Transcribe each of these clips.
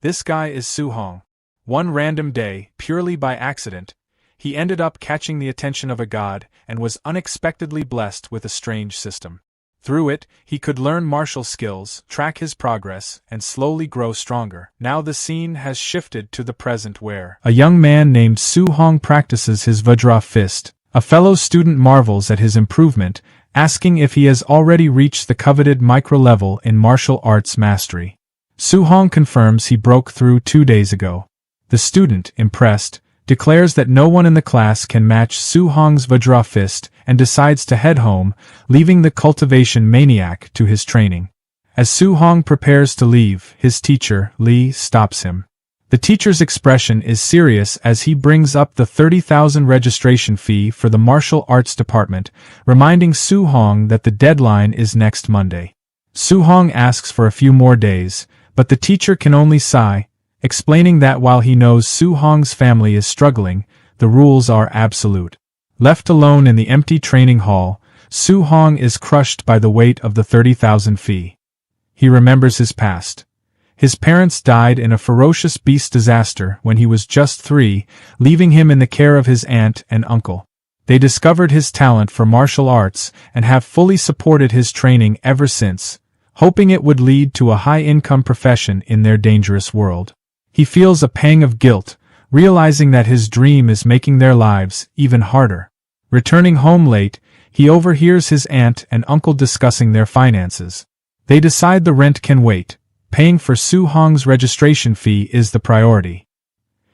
This guy is Su Hong. One random day, purely by accident, he ended up catching the attention of a god and was unexpectedly blessed with a strange system. Through it, he could learn martial skills, track his progress, and slowly grow stronger. Now the scene has shifted to the present where a young man named Su Hong practices his Vajra fist. A fellow student marvels at his improvement, asking if he has already reached the coveted micro-level in martial arts mastery. Su Hong confirms he broke through 2 days ago. The student, impressed, declares that no one in the class can match Su Hong's Vajra fist and decides to head home, leaving the cultivation maniac to his training. As Su Hong prepares to leave, his teacher, Lee, stops him. The teacher's expression is serious as he brings up the 30,000 registration fee for the martial arts department, reminding Su Hong that the deadline is next Monday. Su Hong asks for a few more days, but the teacher can only sigh, explaining that while he knows Su Hong's family is struggling, the rules are absolute. Left alone in the empty training hall, Su Hong is crushed by the weight of the 30,000 fee. He remembers his past. His parents died in a ferocious beast disaster when he was just 3, leaving him in the care of his aunt and uncle. They discovered his talent for martial arts and have fully supported his training ever since, hoping it would lead to a high-income profession in their dangerous world. He feels a pang of guilt, realizing that his dream is making their lives even harder. Returning home late, he overhears his aunt and uncle discussing their finances. They decide the rent can wait. Paying for Su Hong's registration fee is the priority.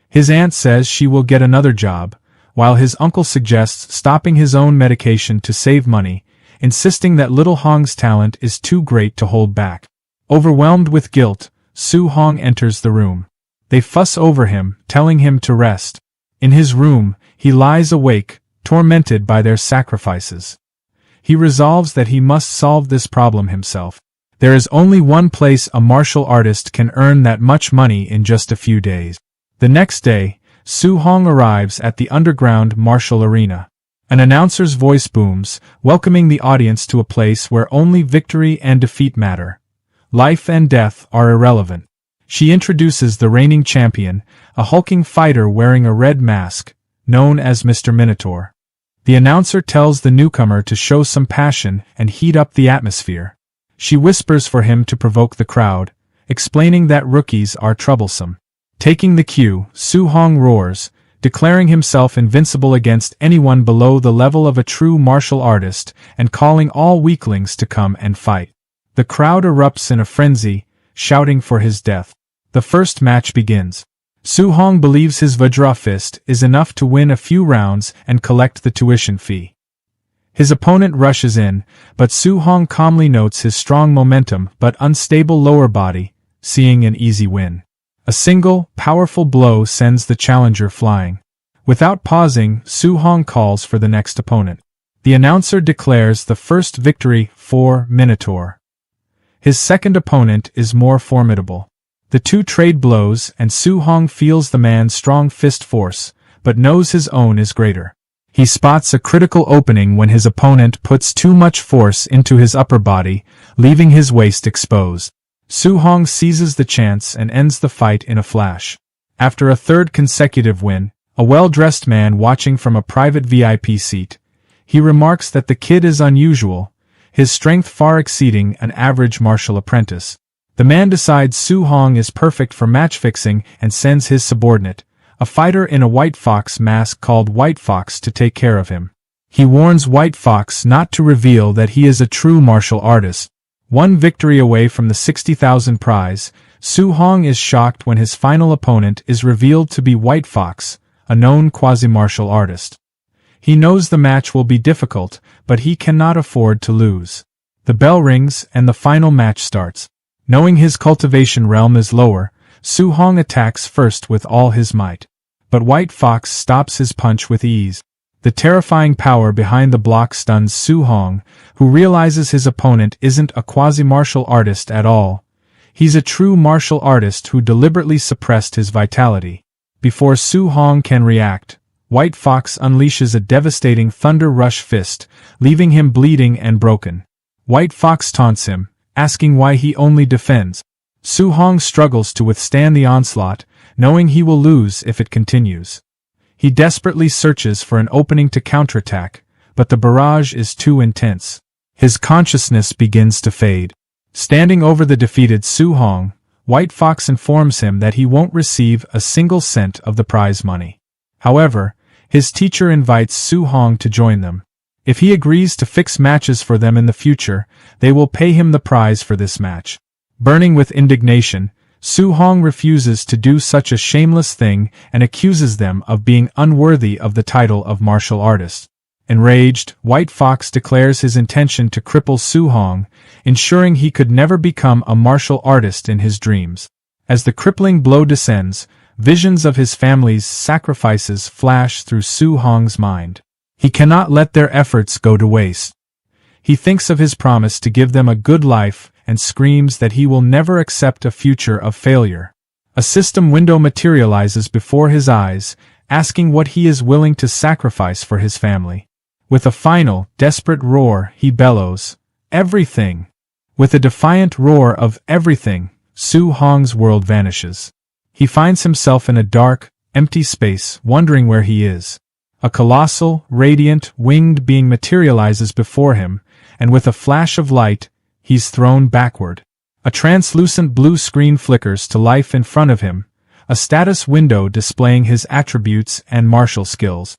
His aunt says she will get another job, while his uncle suggests stopping his own medication to save money, insisting that little Hong's talent is too great to hold back. Overwhelmed with guilt, Su Hong enters the room. They fuss over him, telling him to rest. In his room, he lies awake, tormented by their sacrifices. He resolves that he must solve this problem himself. There is only one place a martial artist can earn that much money in just a few days. The next day, Su Hong arrives at the underground martial arena. An announcer's voice booms, welcoming the audience to a place where only victory and defeat matter. Life and death are irrelevant. She introduces the reigning champion, a hulking fighter wearing a red mask, known as Mr. Minotaur. The announcer tells the newcomer to show some passion and heat up the atmosphere. She whispers for him to provoke the crowd, explaining that rookies are troublesome. Taking the cue, Su Hong roars, declaring himself invincible against anyone below the level of a true martial artist and calling all weaklings to come and fight. The crowd erupts in a frenzy, shouting for his death. The first match begins. Su Hong believes his Vajra fist is enough to win a few rounds and collect the tuition fee. His opponent rushes in, but Su Hong calmly notes his strong momentum but unstable lower body, seeing an easy win. A single, powerful blow sends the challenger flying. Without pausing, Su Hong calls for the next opponent. The announcer declares the first victory for Minotaur. His second opponent is more formidable. The two trade blows and Su Hong feels the man's strong fist force, but knows his own is greater. He spots a critical opening when his opponent puts too much force into his upper body, leaving his waist exposed. Su Hong seizes the chance and ends the fight in a flash. After a third consecutive win, a well-dressed man watching from a private VIP seat, he remarks that the kid is unusual, his strength far exceeding an average martial apprentice. The man decides Su Hong is perfect for match-fixing and sends his subordinate, a fighter in a White Fox mask called White Fox, to take care of him. He warns White Fox not to reveal that he is a true martial artist. One victory away from the 60,000 prize, Su Hong is shocked when his final opponent is revealed to be White Fox, a known quasi-martial artist. He knows the match will be difficult, but he cannot afford to lose. The bell rings and the final match starts. Knowing his cultivation realm is lower, Su Hong attacks first with all his might. But White Fox stops his punch with ease. The terrifying power behind the block stuns Su Hong, who realizes his opponent isn't a quasi-martial artist at all. He's a true martial artist who deliberately suppressed his vitality. Before Su Hong can react, White Fox unleashes a devastating Thunder Rush fist, leaving him bleeding and broken. White Fox taunts him, asking why he only defends. Su Hong struggles to withstand the onslaught, knowing he will lose if it continues. He desperately searches for an opening to counterattack, but the barrage is too intense. His consciousness begins to fade. Standing over the defeated Su Hong, White Fox informs him that he won't receive a single cent of the prize money. However, his teacher invites Su Hong to join them. If he agrees to fix matches for them in the future, they will pay him the prize for this match. Burning with indignation, Su Hong refuses to do such a shameless thing and accuses them of being unworthy of the title of martial artist. Enraged, White Fox declares his intention to cripple Su Hong, ensuring he could never become a martial artist in his dreams. As the crippling blow descends, visions of his family's sacrifices flash through Su Hong's mind. He cannot let their efforts go to waste. He thinks of his promise to give them a good life and screams that he will never accept a future of failure. A system window materializes before his eyes, asking what he is willing to sacrifice for his family. With a final, desperate roar, he bellows, "Everything!" With a defiant roar of everything, Su Hong's world vanishes. He finds himself in a dark, empty space, wondering where he is. A colossal, radiant, winged being materializes before him, and with a flash of light, he's thrown backward. A translucent blue screen flickers to life in front of him, a status window displaying his attributes and martial skills.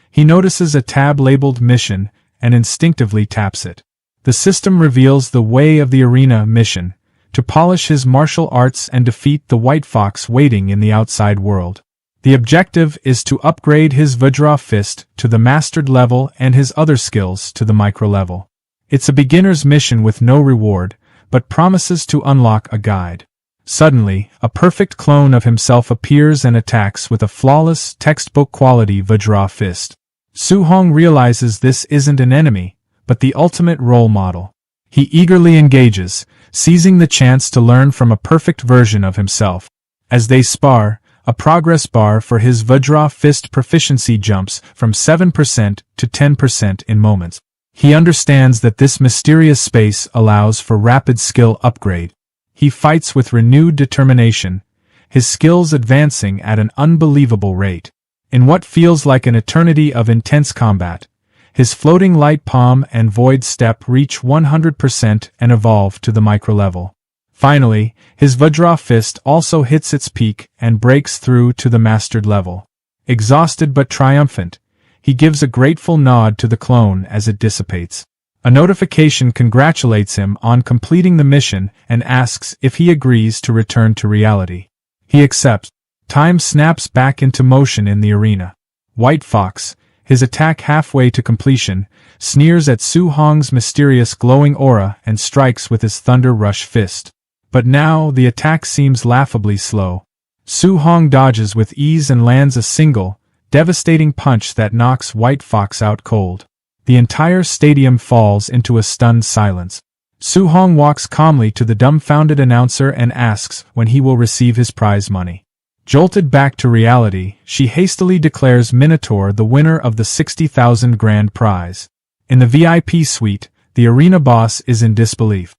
He notices a tab labeled Mission and instinctively taps it. The system reveals the Way of the Arena mission, to polish his martial arts and defeat the White Fox waiting in the outside world. The objective is to upgrade his Vajra fist to the mastered level and his other skills to the micro level. It's a beginner's mission with no reward, but promises to unlock a guide. Suddenly, a perfect clone of himself appears and attacks with a flawless, textbook-quality Vajra fist. Su Hong realizes this isn't an enemy, but the ultimate role model. He eagerly engages, seizing the chance to learn from a perfect version of himself. As they spar, a progress bar for his Vajra fist proficiency jumps from 7% to 10% in moments. He understands that this mysterious space allows for rapid skill upgrade. He fights with renewed determination, his skills advancing at an unbelievable rate. In what feels like an eternity of intense combat, his floating light palm and void step reach 100% and evolve to the micro level. Finally, his Vajra fist also hits its peak and breaks through to the mastered level. Exhausted but triumphant, he gives a grateful nod to the clone as it dissipates. A notification congratulates him on completing the mission and asks if he agrees to return to reality. He accepts. Time snaps back into motion in the arena. White Fox, his attack halfway to completion, sneers at Su Hong's mysterious glowing aura and strikes with his Thunder Rush fist. But now the attack seems laughably slow. Su Hong dodges with ease and lands a single, devastating punch that knocks White Fox out cold. The entire stadium falls into a stunned silence. Su Hong walks calmly to the dumbfounded announcer and asks when he will receive his prize money. Jolted back to reality, she hastily declares Minotaur the winner of the 60,000 grand prize. In the VIP suite, the arena boss is in disbelief.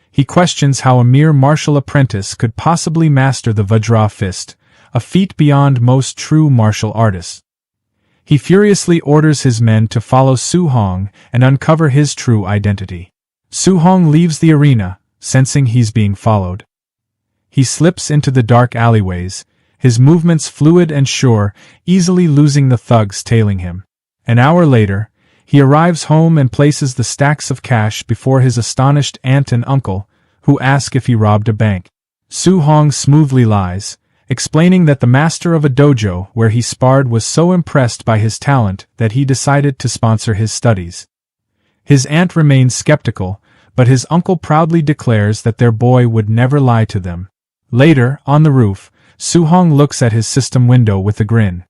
He questions how a mere martial apprentice could possibly master the Vajra fist, a feat beyond most true martial artists. He furiously orders his men to follow Su Hong and uncover his true identity. Su Hong leaves the arena, sensing he's being followed. He slips into the dark alleyways, his movements fluid and sure, easily losing the thugs tailing him. An hour later, he arrives home and places the stacks of cash before his astonished aunt and uncle, who ask if he robbed a bank. Su Hong smoothly lies, explaining that the master of a dojo where he sparred was so impressed by his talent that he decided to sponsor his studies. His aunt remains skeptical, but his uncle proudly declares that their boy would never lie to them. Later, on the roof, Su Hong looks at his system window with a grin.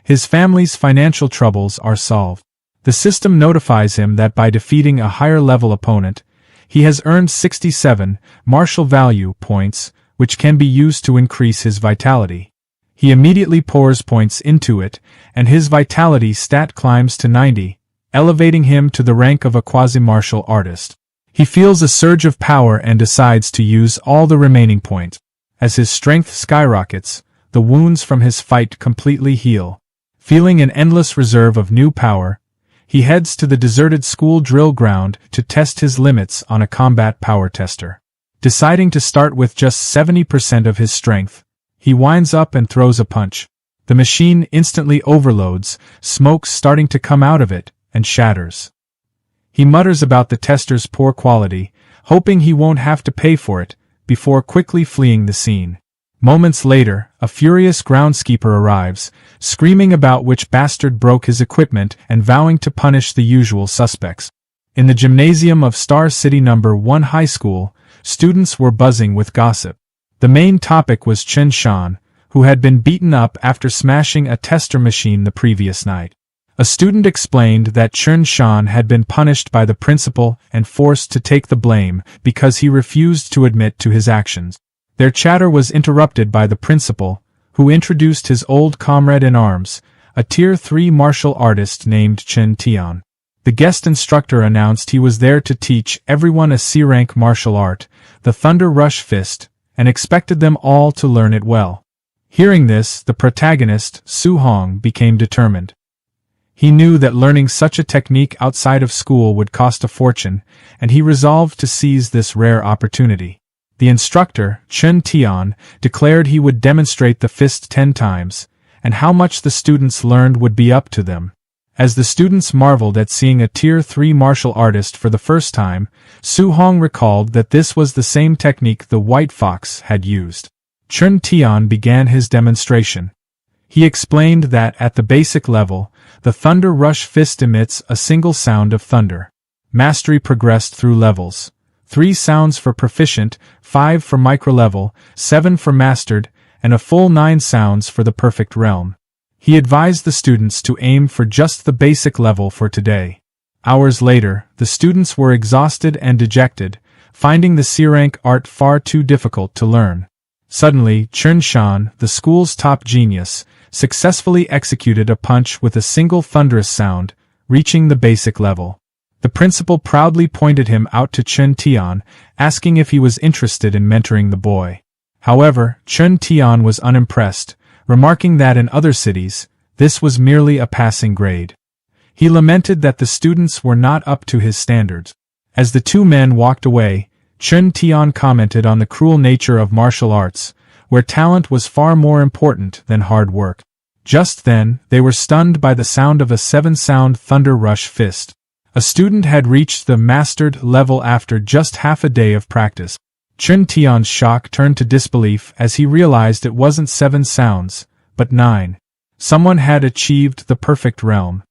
His family's financial troubles are solved. The system notifies him that by defeating a higher-level opponent, he has earned 67 martial value points, which can be used to increase his vitality. He immediately pours points into it, and his vitality stat climbs to 90, elevating him to the rank of a quasi-martial artist. He feels a surge of power and decides to use all the remaining points. As his strength skyrockets, the wounds from his fight completely heal. Feeling an endless reserve of new power, he heads to the deserted school drill ground to test his limits on a combat power tester. Deciding to start with just 70% of his strength, he winds up and throws a punch. The machine instantly overloads, smoke starting to come out of it, and shatters. He mutters about the tester's poor quality, hoping he won't have to pay for it, before quickly fleeing the scene. Moments later, a furious groundskeeper arrives, screaming about which bastard broke his equipment and vowing to punish the usual suspects. In the gymnasium of Star City No. 1 High School, students were buzzing with gossip. The main topic was Chen Shan, who had been beaten up after smashing a tester machine the previous night. A student explained that Chen Shan had been punished by the principal and forced to take the blame because he refused to admit to his actions. Their chatter was interrupted by the principal, who introduced his old comrade in arms, a Tier 3 martial artist named Chen Tian. The guest instructor announced he was there to teach everyone a C-rank martial art, the Thunder Rush Fist, and expected them all to learn it well. Hearing this, the protagonist, Su Hong, became determined. He knew that learning such a technique outside of school would cost a fortune, and he resolved to seize this rare opportunity. The instructor, Chen Tian, declared he would demonstrate the fist 10 times, and how much the students learned would be up to them. As the students marveled at seeing a Tier 3 martial artist for the first time, Su Hong recalled that this was the same technique the White Fox had used. Chen Tian began his demonstration. He explained that at the basic level, the Thunder Rush Fist emits a single sound of thunder. Mastery progressed through levels. 3 sounds for proficient, 5 for micro-level, 7 for mastered, and a full 9 sounds for the perfect realm. He advised the students to aim for just the basic level for today. Hours later, the students were exhausted and dejected, finding the C-rank art far too difficult to learn. Suddenly, Chen Shan, the school's top genius, successfully executed a punch with a single thunderous sound, reaching the basic level. The principal proudly pointed him out to Chen Tian, asking if he was interested in mentoring the boy. However, Chen Tian was unimpressed, remarking that in other cities, this was merely a passing grade. He lamented that the students were not up to his standards. As the two men walked away, Chen Tian commented on the cruel nature of martial arts, where talent was far more important than hard work. Just then, they were stunned by the sound of a 7-sound Thunder Rush Fist. A student had reached the mastered level after just half a day of practice. Chen Tian's shock turned to disbelief as he realized it wasn't 7 sounds, but 9. Someone had achieved the perfect realm.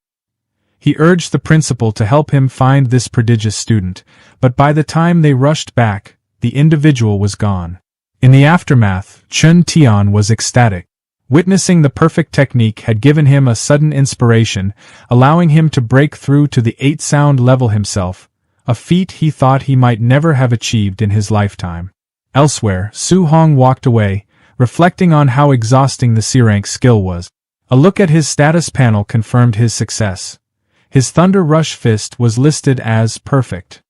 He urged the principal to help him find this prodigious student, but by the time they rushed back, the individual was gone. In the aftermath, Chen Tian was ecstatic. Witnessing the perfect technique had given him a sudden inspiration, allowing him to break through to the 8-sound level himself, a feat he thought he might never have achieved in his lifetime. Elsewhere, Su Hong walked away, reflecting on how exhausting the C-rank skill was. A look at his status panel confirmed his success. His Thunder Rush Fist was listed as perfect.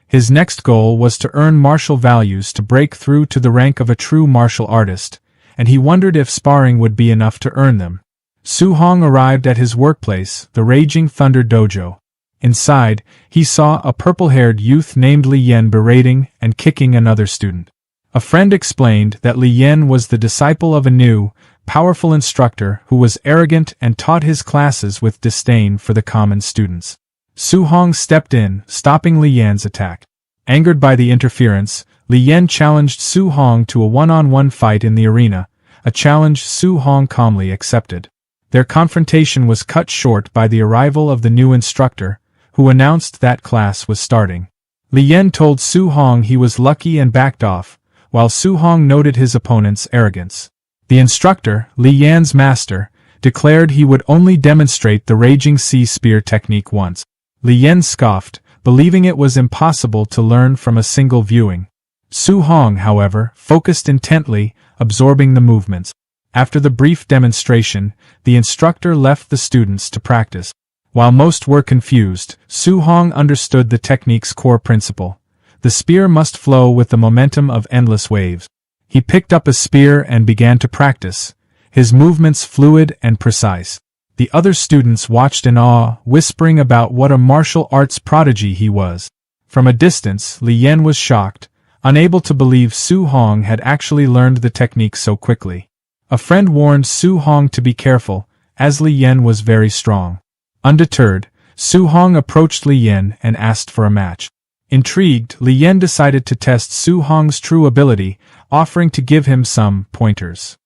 His next goal was to earn martial values to break through to the rank of a true martial artist, and he wondered if sparring would be enough to earn them. Su Hong arrived at his workplace, the Raging Thunder Dojo. Inside, he saw a purple-haired youth named Li Yan berating and kicking another student. A friend explained that Li Yan was the disciple of a new, powerful instructor who was arrogant and taught his classes with disdain for the common students. Su Hong stepped in, stopping Li Yan's attack. Angered by the interference, Li Yan challenged Su Hong to a one-on-one fight in the arena, a challenge Su Hong calmly accepted. Their confrontation was cut short by the arrival of the new instructor, who announced that class was starting. Li Yan told Su Hong he was lucky and backed off, while Su Hong noted his opponent's arrogance. The instructor, Li Yan's master, declared he would only demonstrate the Raging Sea Spear technique once. Li Yan scoffed, believing it was impossible to learn from a single viewing. Su Hong, however, focused intently, absorbing the movements. After the brief demonstration, the instructor left the students to practice. While most were confused, Su Hong understood the technique's core principle. The spear must flow with the momentum of endless waves. He picked up a spear and began to practice, his movements fluid and precise. The other students watched in awe, whispering about what a martial arts prodigy he was. From a distance, Li Yan was shocked, unable to believe Su Hong had actually learned the technique so quickly. A friend warned Su Hong to be careful, as Li Yan was very strong. Undeterred, Su Hong approached Li Yan and asked for a match. Intrigued, Li Yan decided to test Su Hong's true ability, offering to give him some pointers.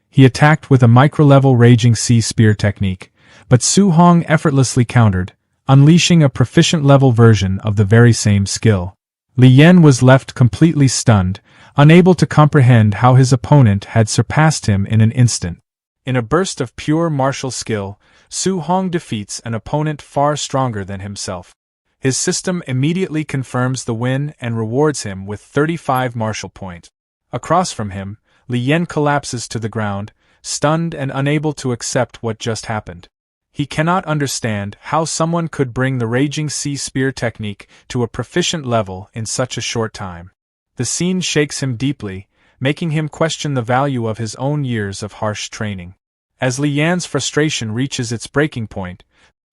He attacked with a micro-level Raging Sea Spear technique, but Su Hong effortlessly countered, unleashing a proficient-level version of the very same skill. Li Yan was left completely stunned, unable to comprehend how his opponent had surpassed him in an instant. In a burst of pure martial skill, Su Hong defeats an opponent far stronger than himself. His system immediately confirms the win and rewards him with 35 martial points. Across from him, Li Yan collapses to the ground, stunned and unable to accept what just happened. He cannot understand how someone could bring the Raging Sea Spear technique to a proficient level in such a short time. The scene shakes him deeply, making him question the value of his own years of harsh training. As Li Yan's frustration reaches its breaking point,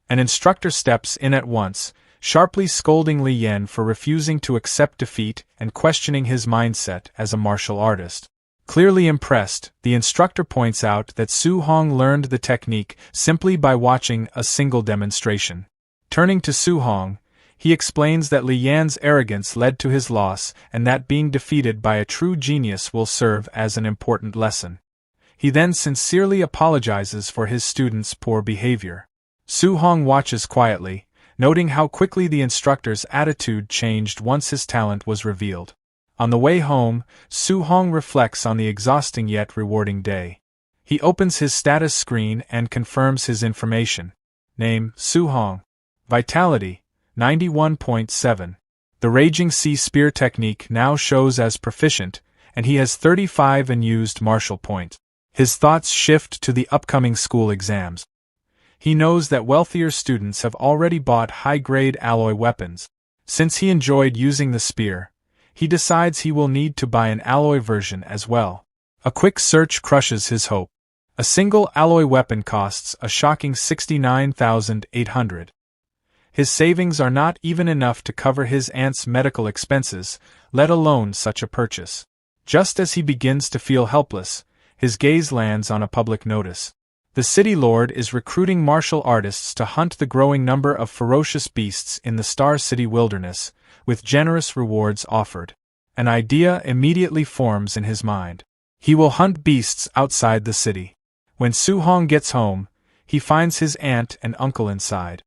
an instructor steps in at once, sharply scolding Li Yan for refusing to accept defeat and questioning his mindset as a martial artist. Clearly impressed, the instructor points out that Su Hong learned the technique simply by watching a single demonstration. Turning to Su Hong, he explains that Li Yan's arrogance led to his loss and that being defeated by a true genius will serve as an important lesson. He then sincerely apologizes for his students' poor behavior. Su Hong watches quietly, noting how quickly the instructor's attitude changed once his talent was revealed. On the way home, Su Hong reflects on the exhausting yet rewarding day. He opens his status screen and confirms his information. Name, Su Hong. Vitality, 91.7. The Raging Sea Spear technique now shows as proficient, and he has 35 unused martial points. His thoughts shift to the upcoming school exams. He knows that wealthier students have already bought high-grade alloy weapons. Since he enjoyed using the spear, he decides he will need to buy an alloy version as well. A quick search crushes his hope. A single alloy weapon costs a shocking 69,800. His savings are not even enough to cover his aunt's medical expenses, let alone such a purchase. Just as he begins to feel helpless, his gaze lands on a public notice. The city lord is recruiting martial artists to hunt the growing number of ferocious beasts in the Star City wilderness, with generous rewards offered. An idea immediately forms in his mind. He will hunt beasts outside the city. When Su Hong gets home, he finds his aunt and uncle inside.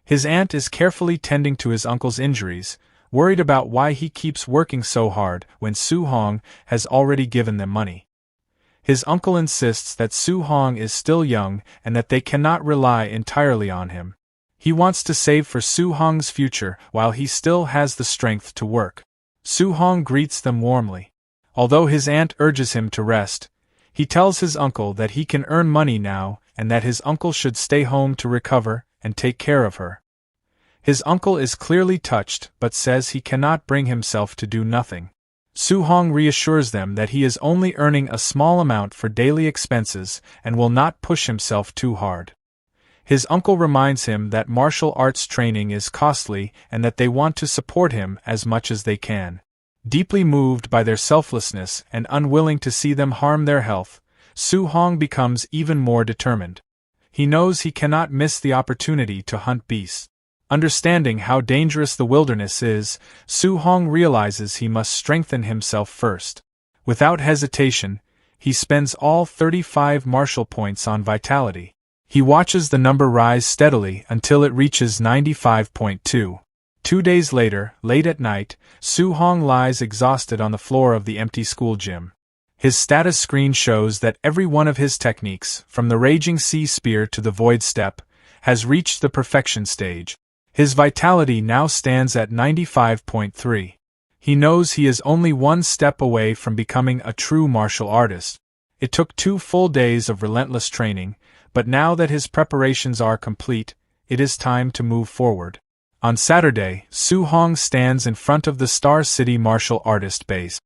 His aunt is carefully tending to his uncle's injuries, worried about why he keeps working so hard when Su Hong has already given them money. His uncle insists that Su Hong is still young and that they cannot rely entirely on him. He wants to save for Su Hong's future while he still has the strength to work. Su Hong greets them warmly. Although his aunt urges him to rest, he tells his uncle that he can earn money now and that his uncle should stay home to recover and take care of her. His uncle is clearly touched but says he cannot bring himself to do nothing. Su Hong reassures them that he is only earning a small amount for daily expenses and will not push himself too hard. His uncle reminds him that martial arts training is costly and that they want to support him as much as they can. Deeply moved by their selflessness and unwilling to see them harm their health, Su Hong becomes even more determined. He knows he cannot miss the opportunity to hunt beasts. Understanding how dangerous the wilderness is, Su Hong realizes he must strengthen himself first. Without hesitation, he spends all 35 martial points on vitality. He watches the number rise steadily until it reaches 95.2. 2 days later, late at night, Su Hong lies exhausted on the floor of the empty school gym. His status screen shows that every one of his techniques, from the Raging Sea Spear to the Void Step, has reached the perfection stage. His vitality now stands at 95.3. He knows he is only one step away from becoming a true martial artist. It took 2 full days of relentless training, but now that his preparations are complete, it is time to move forward. On Saturday, Su Hong stands in front of the Star City martial artist base.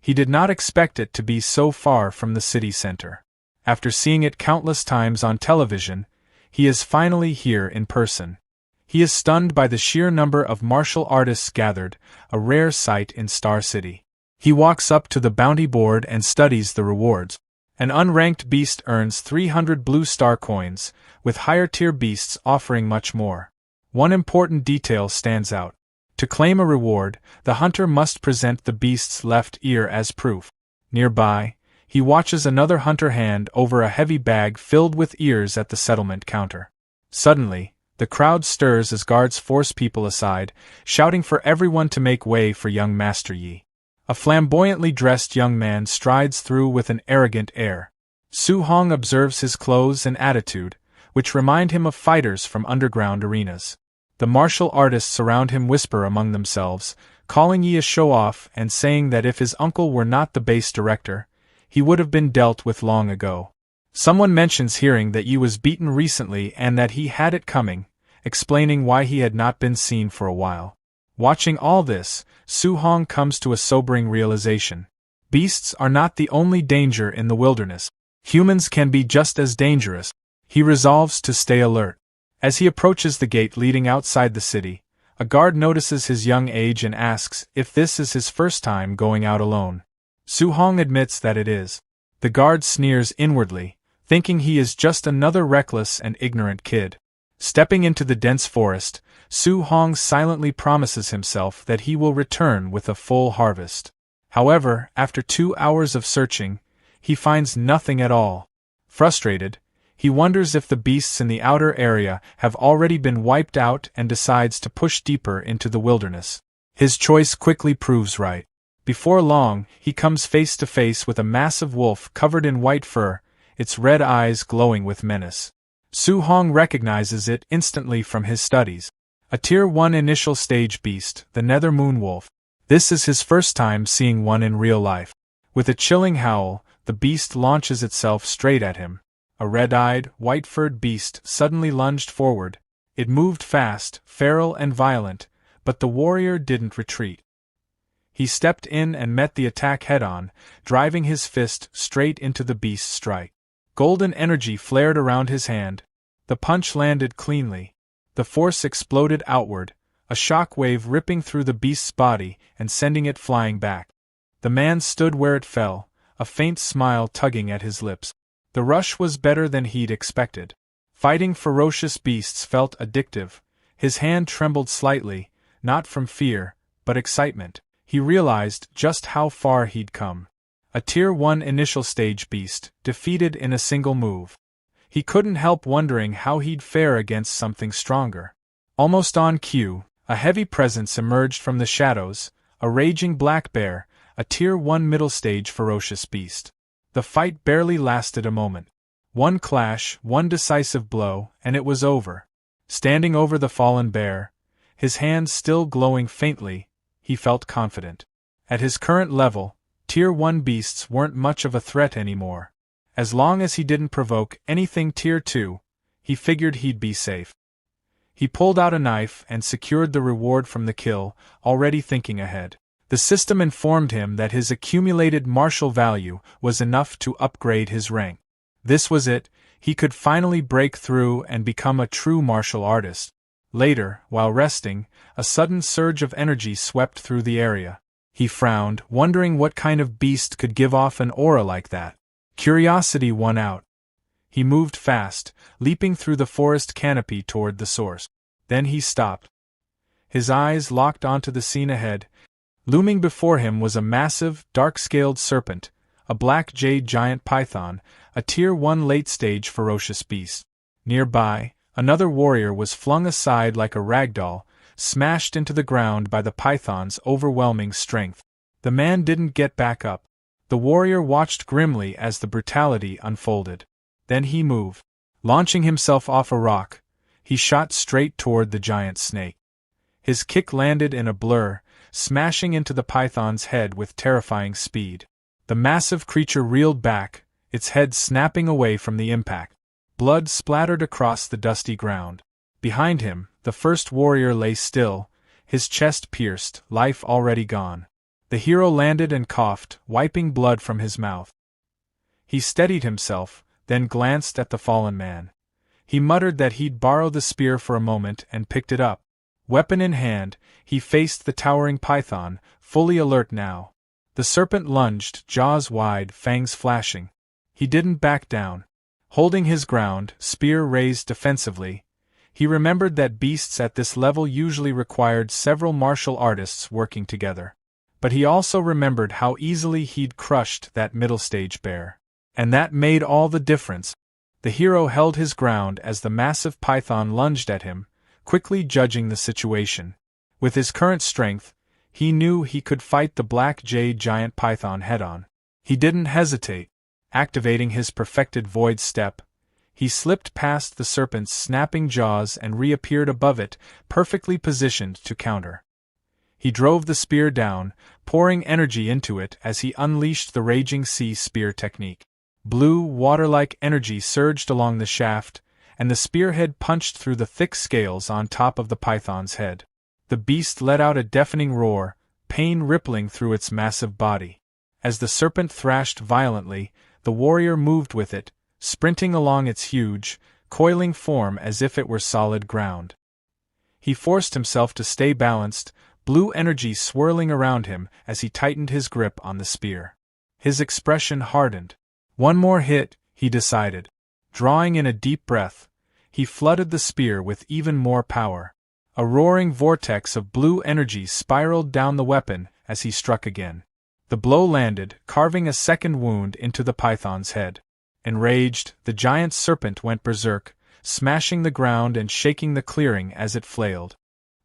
He did not expect it to be so far from the city center. After seeing it countless times on television, he is finally here in person. He is stunned by the sheer number of martial artists gathered, a rare sight in Star City. He walks up to the bounty board and studies the rewards. An unranked beast earns 300 blue star coins, with higher-tier beasts offering much more. One important detail stands out. To claim a reward, the hunter must present the beast's left ear as proof. Nearby, he watches another hunter hand over a heavy bag filled with ears at the settlement counter. Suddenly, the crowd stirs as guards force people aside, shouting for everyone to make way for young Master Yi. A flamboyantly dressed young man strides through with an arrogant air. Su Hong observes his clothes and attitude, which remind him of fighters from underground arenas. The martial artists around him whisper among themselves, calling Yi a show-off and saying that if his uncle were not the base director, he would have been dealt with long ago. Someone mentions hearing that Yi was beaten recently and that he had it coming, explaining why he had not been seen for a while. Watching all this, Su Hong comes to a sobering realization. Beasts are not the only danger in the wilderness. Humans can be just as dangerous. He resolves to stay alert. As he approaches the gate leading outside the city, a guard notices his young age and asks if this is his first time going out alone. Su Hong admits that it is. The guard sneers inwardly, thinking he is just another reckless and ignorant kid. Stepping into the dense forest, Su Hong silently promises himself that he will return with a full harvest. However, after 2 hours of searching, he finds nothing at all. Frustrated, he wonders if the beasts in the outer area have already been wiped out and decides to push deeper into the wilderness. His choice quickly proves right. Before long, he comes face to face with a massive wolf covered in white fur, its red eyes glowing with menace. Su Hong recognizes it instantly from his studies. A Tier 1 initial stage beast, the Nether Moon Wolf. This is his first time seeing one in real life. With a chilling howl, the beast launches itself straight at him. A red-eyed, white-furred beast suddenly lunged forward. It moved fast, feral and violent, but the warrior didn't retreat. He stepped in and met the attack head-on, driving his fist straight into the beast's strike. Golden energy flared around his hand. The punch landed cleanly. The force exploded outward, a shock wave ripping through the beast's body and sending it flying back. The man stood where it fell, a faint smile tugging at his lips. The rush was better than he'd expected. Fighting ferocious beasts felt addictive. His hand trembled slightly, not from fear, but excitement. He realized just how far he'd come. A Tier 1 initial stage beast, defeated in a single move. He couldn't help wondering how he'd fare against something stronger. Almost on cue, a heavy presence emerged from the shadows, a raging black bear, a Tier 1 middle stage ferocious beast. The fight barely lasted a moment. One clash, one decisive blow, and it was over. Standing over the fallen bear, his hands still glowing faintly, he felt confident. At his current level, Tier 1 beasts weren't much of a threat anymore. As long as he didn't provoke anything Tier 2, he figured he'd be safe. He pulled out a knife and secured the reward from the kill, already thinking ahead. The system informed him that his accumulated martial value was enough to upgrade his rank. This was it, he could finally break through and become a true martial artist. Later, while resting, a sudden surge of energy swept through the area. He frowned, wondering what kind of beast could give off an aura like that. Curiosity won out. He moved fast, leaping through the forest canopy toward the source. Then he stopped. His eyes locked onto the scene ahead. Looming before him was a massive, dark-scaled serpent, a black jade giant python, a Tier 1 late-stage ferocious beast. Nearby, another warrior was flung aside like a ragdoll, smashed into the ground by the python's overwhelming strength. The man didn't get back up. The warrior watched grimly as the brutality unfolded. Then he moved. Launching himself off a rock, he shot straight toward the giant snake. His kick landed in a blur, smashing into the python's head with terrifying speed. The massive creature reeled back, its head snapping away from the impact. Blood splattered across the dusty ground. Behind him, The first warrior lay still, his chest pierced, life already gone. The hero landed and coughed, wiping blood from his mouth. He steadied himself, then glanced at the fallen man. He muttered that he'd borrow the spear for a moment and picked it up. Weapon in hand, he faced the towering python, fully alert now. The serpent lunged, jaws wide, fangs flashing. He didn't back down. Holding his ground, spear raised defensively, he remembered that beasts at this level usually required several martial artists working together. But he also remembered how easily he'd crushed that middle-stage bear. And that made all the difference. The hero held his ground as the massive python lunged at him, quickly judging the situation. With his current strength, he knew he could fight the black jade giant python head-on. He didn't hesitate. Activating his perfected void step, he slipped past the serpent's snapping jaws and reappeared above it, perfectly positioned to counter. He drove the spear down, pouring energy into it as he unleashed the raging sea spear technique. Blue, water-like energy surged along the shaft, and the spearhead punched through the thick scales on top of the python's head. The beast let out a deafening roar, pain rippling through its massive body. As the serpent thrashed violently, the warrior moved with it, sprinting along its huge, coiling form as if it were solid ground. He forced himself to stay balanced, blue energy swirling around him as he tightened his grip on the spear. His expression hardened. One more hit, he decided. Drawing in a deep breath, he flooded the spear with even more power. A roaring vortex of blue energy spiraled down the weapon as he struck again. The blow landed, carving a second wound into the python's head. Enraged, the giant serpent went berserk, smashing the ground and shaking the clearing as it flailed.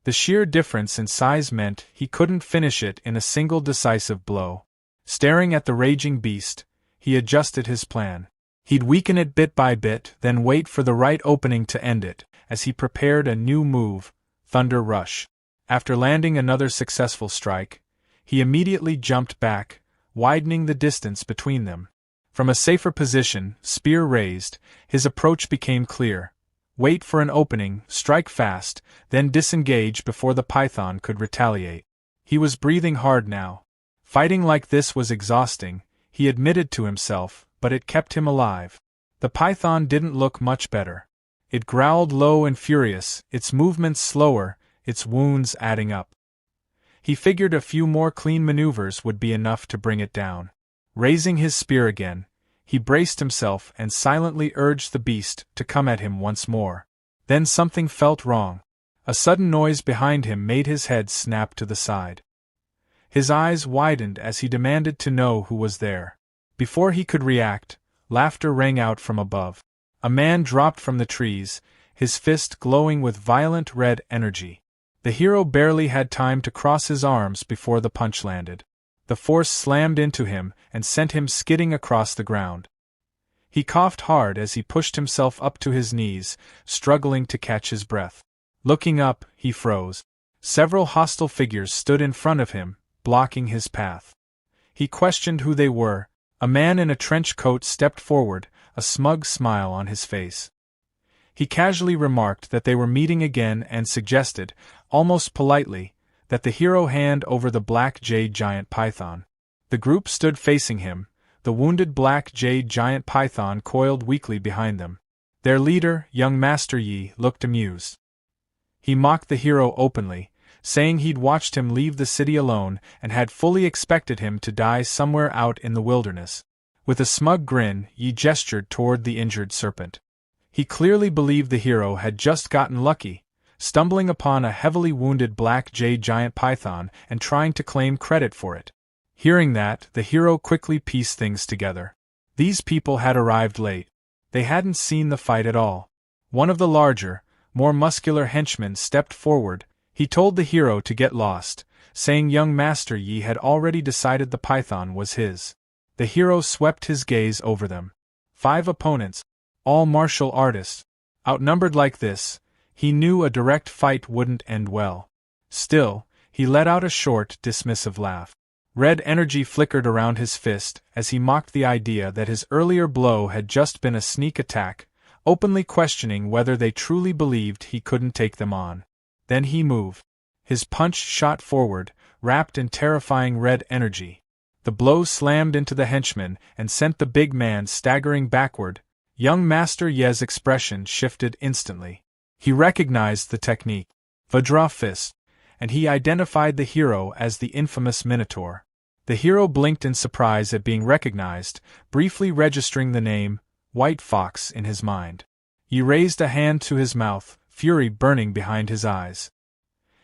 The sheer difference in size meant he couldn't finish it in a single decisive blow. Staring at the raging beast, he adjusted his plan. He'd weaken it bit by bit, then wait for the right opening to end it, as he prepared a new move, Thunder Rush. After landing another successful strike, he immediately jumped back, widening the distance between them. From a safer position, spear raised, his approach became clear. Wait for an opening, strike fast, then disengage before the python could retaliate. He was breathing hard now. Fighting like this was exhausting, he admitted to himself, but it kept him alive. The python didn't look much better. It growled low and furious, its movements slower, its wounds adding up. He figured a few more clean maneuvers would be enough to bring it down. Raising his spear again, he braced himself and silently urged the beast to come at him once more. Then something felt wrong. A sudden noise behind him made his head snap to the side. His eyes widened as he demanded to know who was there. Before he could react, laughter rang out from above. A man dropped from the trees, his fist glowing with violent red energy. The hero barely had time to cross his arms before the punch landed. The force slammed into him and sent him skidding across the ground. He coughed hard as he pushed himself up to his knees, struggling to catch his breath. Looking up, he froze. Several hostile figures stood in front of him, blocking his path. He questioned who they were. A man in a trench coat stepped forward, a smug smile on his face. He casually remarked that they were meeting again and suggested, almost politely, that the hero hand over the black jade giant python. The group stood facing him, the wounded black jade giant python coiled weakly behind them. Their leader, young Master Yi, looked amused. He mocked the hero openly, saying he'd watched him leave the city alone and had fully expected him to die somewhere out in the wilderness. With a smug grin, Yi gestured toward the injured serpent. He clearly believed the hero had just gotten lucky, stumbling upon a heavily wounded black jade giant python and trying to claim credit for it. Hearing that, the hero quickly pieced things together. These people had arrived late. They hadn't seen the fight at all. One of the larger, more muscular henchmen stepped forward. He told the hero to get lost, saying young Master Yi had already decided the python was his. The hero swept his gaze over them. 5 opponents, all martial artists. Outnumbered like this, he knew a direct fight wouldn't end well. Still, he let out a short, dismissive laugh. Red energy flickered around his fist as he mocked the idea that his earlier blow had just been a sneak attack, openly questioning whether they truly believed he couldn't take them on. Then he moved. His punch shot forward, wrapped in terrifying red energy. The blow slammed into the henchman and sent the big man staggering backward. Young Master Ye's expression shifted instantly. He recognized the technique, Vajra Fist, and he identified the hero as the infamous Minotaur. The hero blinked in surprise at being recognized, briefly registering the name, White Fox, in his mind. He raised a hand to his mouth, fury burning behind his eyes.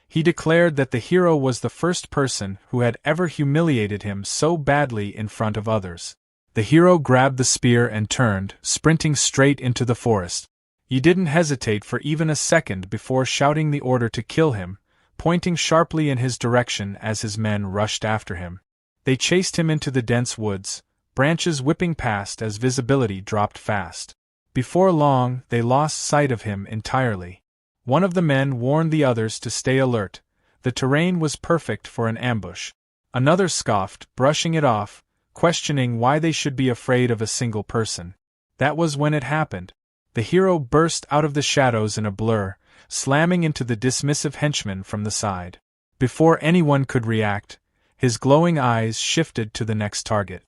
He declared that the hero was the first person who had ever humiliated him so badly in front of others. The hero grabbed the spear and turned, sprinting straight into the forest. He didn't hesitate for even a second before shouting the order to kill him, pointing sharply in his direction as his men rushed after him. They chased him into the dense woods, branches whipping past as visibility dropped fast. Before long, they lost sight of him entirely. One of the men warned the others to stay alert. The terrain was perfect for an ambush. Another scoffed, brushing it off, questioning why they should be afraid of a single person. That was when it happened. The hero burst out of the shadows in a blur, slamming into the dismissive henchman from the side. Before anyone could react, his glowing eyes shifted to the next target.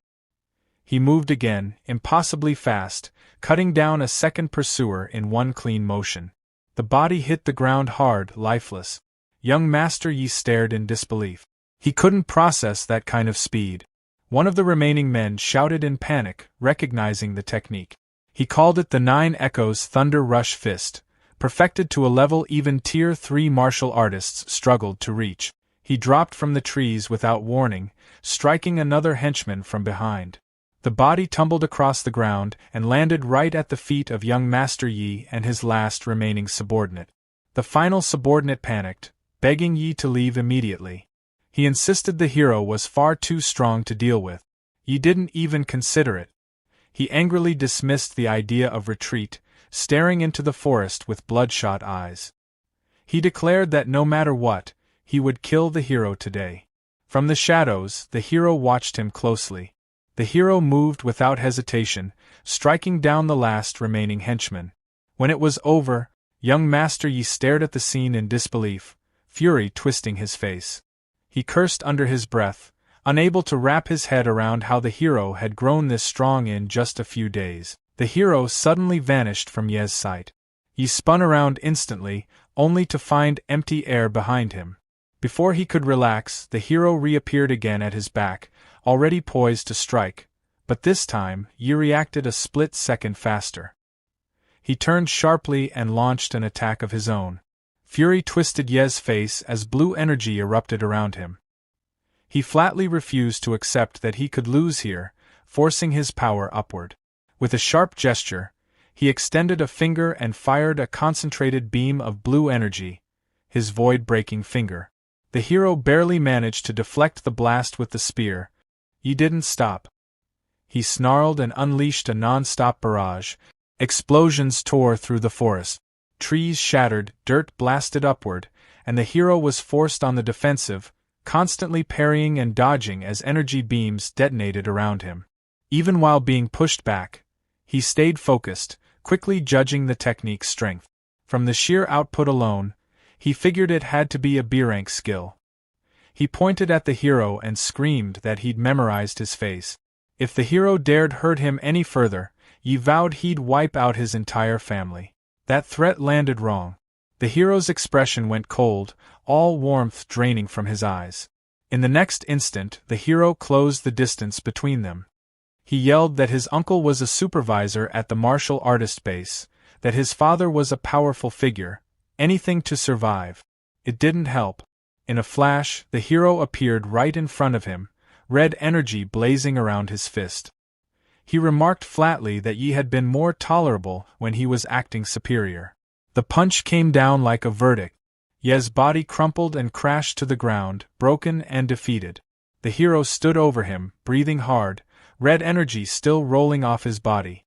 He moved again, impossibly fast, cutting down a second pursuer in one clean motion. The body hit the ground hard, lifeless. Young Master Yi stared in disbelief. He couldn't process that kind of speed. One of the remaining men shouted in panic, recognizing the technique. He called it the Nine Echoes Thunder Rush Fist, perfected to a level even Tier 3 martial artists struggled to reach. He dropped from the trees without warning, striking another henchman from behind. The body tumbled across the ground and landed right at the feet of young Master Yi and his last remaining subordinate. The final subordinate panicked, begging Yi to leave immediately. He insisted the hero was far too strong to deal with. Yi didn't even consider it. He angrily dismissed the idea of retreat, staring into the forest with bloodshot eyes. He declared that no matter what, he would kill the hero today. From the shadows, the hero watched him closely. The hero moved without hesitation, striking down the last remaining henchman. When it was over, young Master Yi stared at the scene in disbelief, fury twisting his face. He cursed under his breath, unable to wrap his head around how the hero had grown this strong in just a few days. The hero suddenly vanished from Ye's sight. He spun around instantly, only to find empty air behind him. Before he could relax, the hero reappeared again at his back, already poised to strike, but this time Yi reacted a split second faster. He turned sharply and launched an attack of his own. Fury twisted Ye's face as blue energy erupted around him. He flatly refused to accept that he could lose here, forcing his power upward. With a sharp gesture, he extended a finger and fired a concentrated beam of blue energy, his void-breaking finger. The hero barely managed to deflect the blast with the spear. He didn't stop. He snarled and unleashed a non-stop barrage. Explosions tore through the forest. Trees shattered, dirt blasted upward, and the hero was forced on the defensive, constantly parrying and dodging as energy beams detonated around him. Even while being pushed back, he stayed focused, quickly judging the technique's strength. From the sheer output alone, he figured it had to be a B-rank skill. He pointed at the hero and screamed that he'd memorized his face. If the hero dared hurt him any further, Yi vowed he'd wipe out his entire family. That threat landed wrong. The hero's expression went cold, all warmth draining from his eyes. In the next instant, the hero closed the distance between them. He yelled that his uncle was a supervisor at the martial artist base, that his father was a powerful figure, anything to survive. It didn't help. In a flash, the hero appeared right in front of him, red energy blazing around his fist. He remarked flatly that Yi had been more tolerable when he was acting superior. The punch came down like a verdict. Ye's body crumpled and crashed to the ground, broken and defeated. The hero stood over him, breathing hard, red energy still rolling off his body.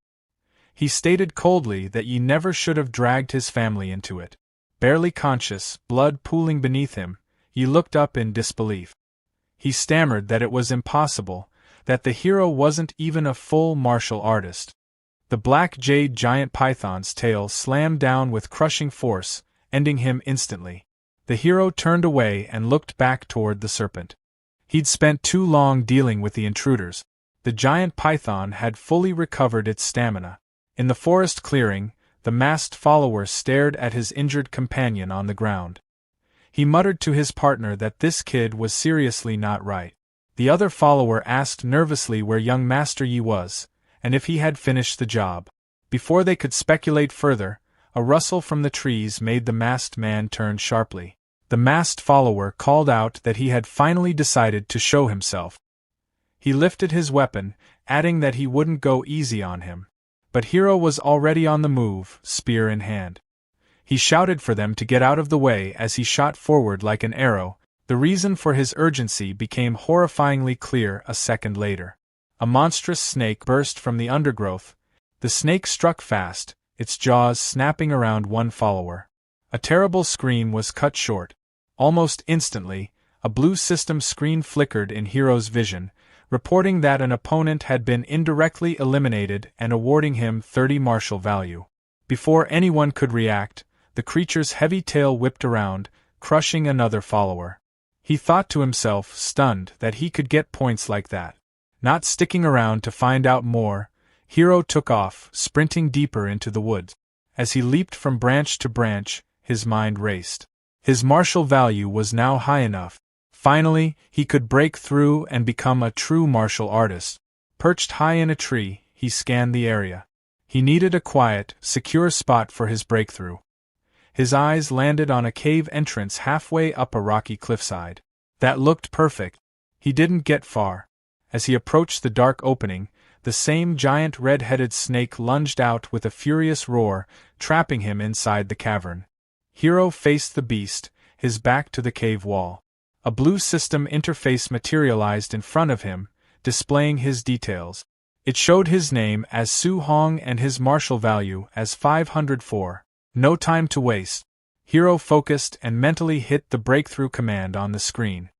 He stated coldly that Yi never should have dragged his family into it. Barely conscious, blood pooling beneath him, Yi looked up in disbelief. He stammered that it was impossible, that the hero wasn't even a full martial artist. The black jade giant python's tail slammed down with crushing force, ending him instantly. The hero turned away and looked back toward the serpent. He'd spent too long dealing with the intruders. The giant python had fully recovered its stamina. In the forest clearing, the masked follower stared at his injured companion on the ground. He muttered to his partner that this kid was seriously not right. The other follower asked nervously where young Master Yi was, and if he had finished the job. Before they could speculate further, a rustle from the trees made the masked man turn sharply. The masked follower called out that he had finally decided to show himself. He lifted his weapon, adding that he wouldn't go easy on him. But Hiro was already on the move, spear in hand. He shouted for them to get out of the way as he shot forward like an arrow. The reason for his urgency became horrifyingly clear a second later. A monstrous snake burst from the undergrowth. The snake struck fast, its jaws snapping around one follower. A terrible scream was cut short. Almost instantly, a blue system screen flickered in Hiro's vision, reporting that an opponent had been indirectly eliminated and awarding him 30 martial value. Before anyone could react, the creature's heavy tail whipped around, crushing another follower. He thought to himself, stunned, that he could get points like that. Not sticking around to find out more, Hiro took off, sprinting deeper into the woods. As he leaped from branch to branch, his mind raced. His martial value was now high enough. Finally, he could break through and become a true martial artist. Perched high in a tree, he scanned the area. He needed a quiet, secure spot for his breakthrough. His eyes landed on a cave entrance halfway up a rocky cliffside. That looked perfect. He didn't get far. As he approached the dark opening, the same giant red-headed snake lunged out with a furious roar, trapping him inside the cavern. Hiro faced the beast, his back to the cave wall. A blue system interface materialized in front of him, displaying his details. It showed his name as Su Hong and his martial value as 504. No time to waste. Hiro focused and mentally hit the breakthrough command on the screen.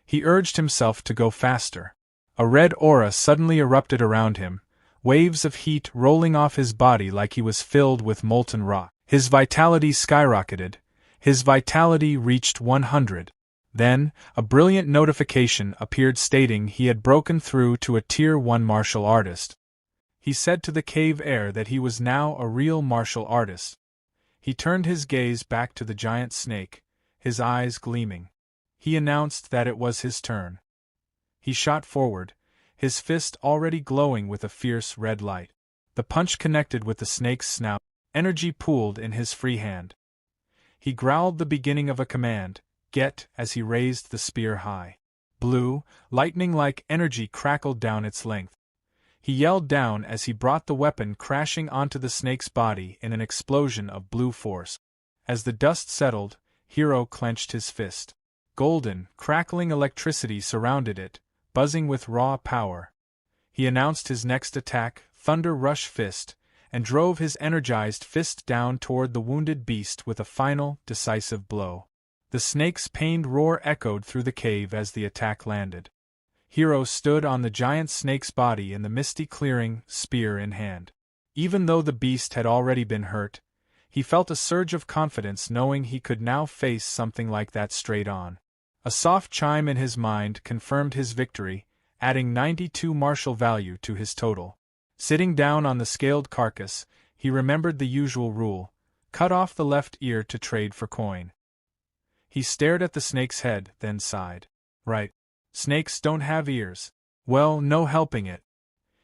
He urged himself to go faster. A red aura suddenly erupted around him, waves of heat rolling off his body like he was filled with molten rock. His vitality skyrocketed. His vitality reached 100. Then, a brilliant notification appeared stating he had broken through to a Tier 1 martial artist. He said to the cave air that he was now a real martial artist. He turned his gaze back to the giant snake, his eyes gleaming. He announced that it was his turn. He shot forward, his fist already glowing with a fierce red light. The punch connected with the snake's snout. Energy pooled in his free hand. He growled the beginning of a command, "Get," as he raised the spear high. Blue, lightning-like energy crackled down its length. He yelled down as he brought the weapon crashing onto the snake's body in an explosion of blue force. As the dust settled, Hiro clenched his fist. Golden, crackling electricity surrounded it, buzzing with raw power. He announced his next attack, Thunder Rush Fist, and drove his energized fist down toward the wounded beast with a final, decisive blow. The snake's pained roar echoed through the cave as the attack landed. Hiro stood on the giant snake's body in the misty clearing, spear in hand. Even though the beast had already been hurt, he felt a surge of confidence knowing he could now face something like that straight on. A soft chime in his mind confirmed his victory, adding 92 martial value to his total. Sitting down on the scaled carcass, he remembered the usual rule: cut off the left ear to trade for coin. He stared at the snake's head, then sighed. Right. Snakes don't have ears. Well, no helping it.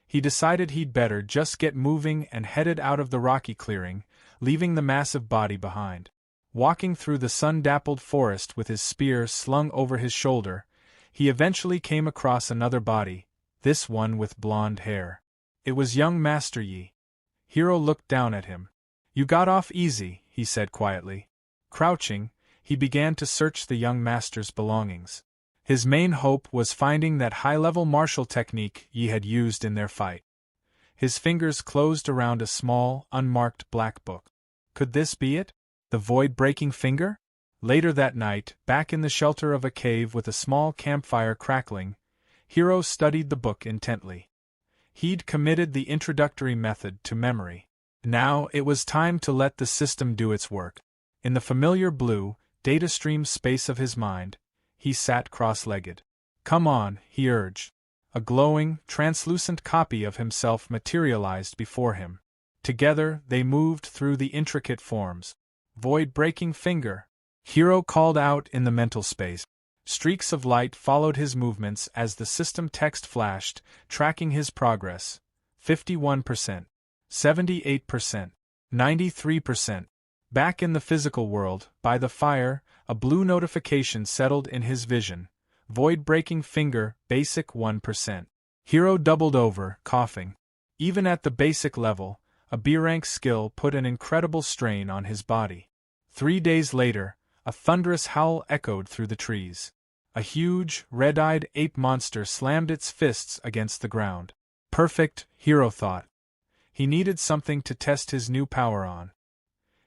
He decided he'd better just get moving and headed out of the rocky clearing, leaving the massive body behind. Walking through the sun-dappled forest with his spear slung over his shoulder, he eventually came across another body, this one with blonde hair. It was young Master Yi. Hiro looked down at him. "You got off easy," he said quietly. Crouching, he began to search the young master's belongings. His main hope was finding that high-level martial technique Yi had used in their fight. His fingers closed around a small, unmarked black book. Could this be it? The void-breaking finger? Later that night, back in the shelter of a cave with a small campfire crackling, Hiro studied the book intently. He'd committed the introductory method to memory. Now it was time to let the system do its work. In the familiar blue, data-stream space of his mind, he sat cross-legged. "Come on," he urged. A glowing, translucent copy of himself materialized before him. Together they moved through the intricate forms. "Void-breaking finger," Hiro called out in the mental space. Streaks of light followed his movements as the system text flashed, tracking his progress. 51%. 78%. 93%. Back in the physical world, by the fire, a blue notification settled in his vision. Void-breaking finger, basic 1%. Hiro doubled over, coughing. Even at the basic level, a B-rank skill put an incredible strain on his body. 3 days later, a thunderous howl echoed through the trees. A huge, red-eyed ape monster slammed its fists against the ground. Perfect, Hiro thought. He needed something to test his new power on.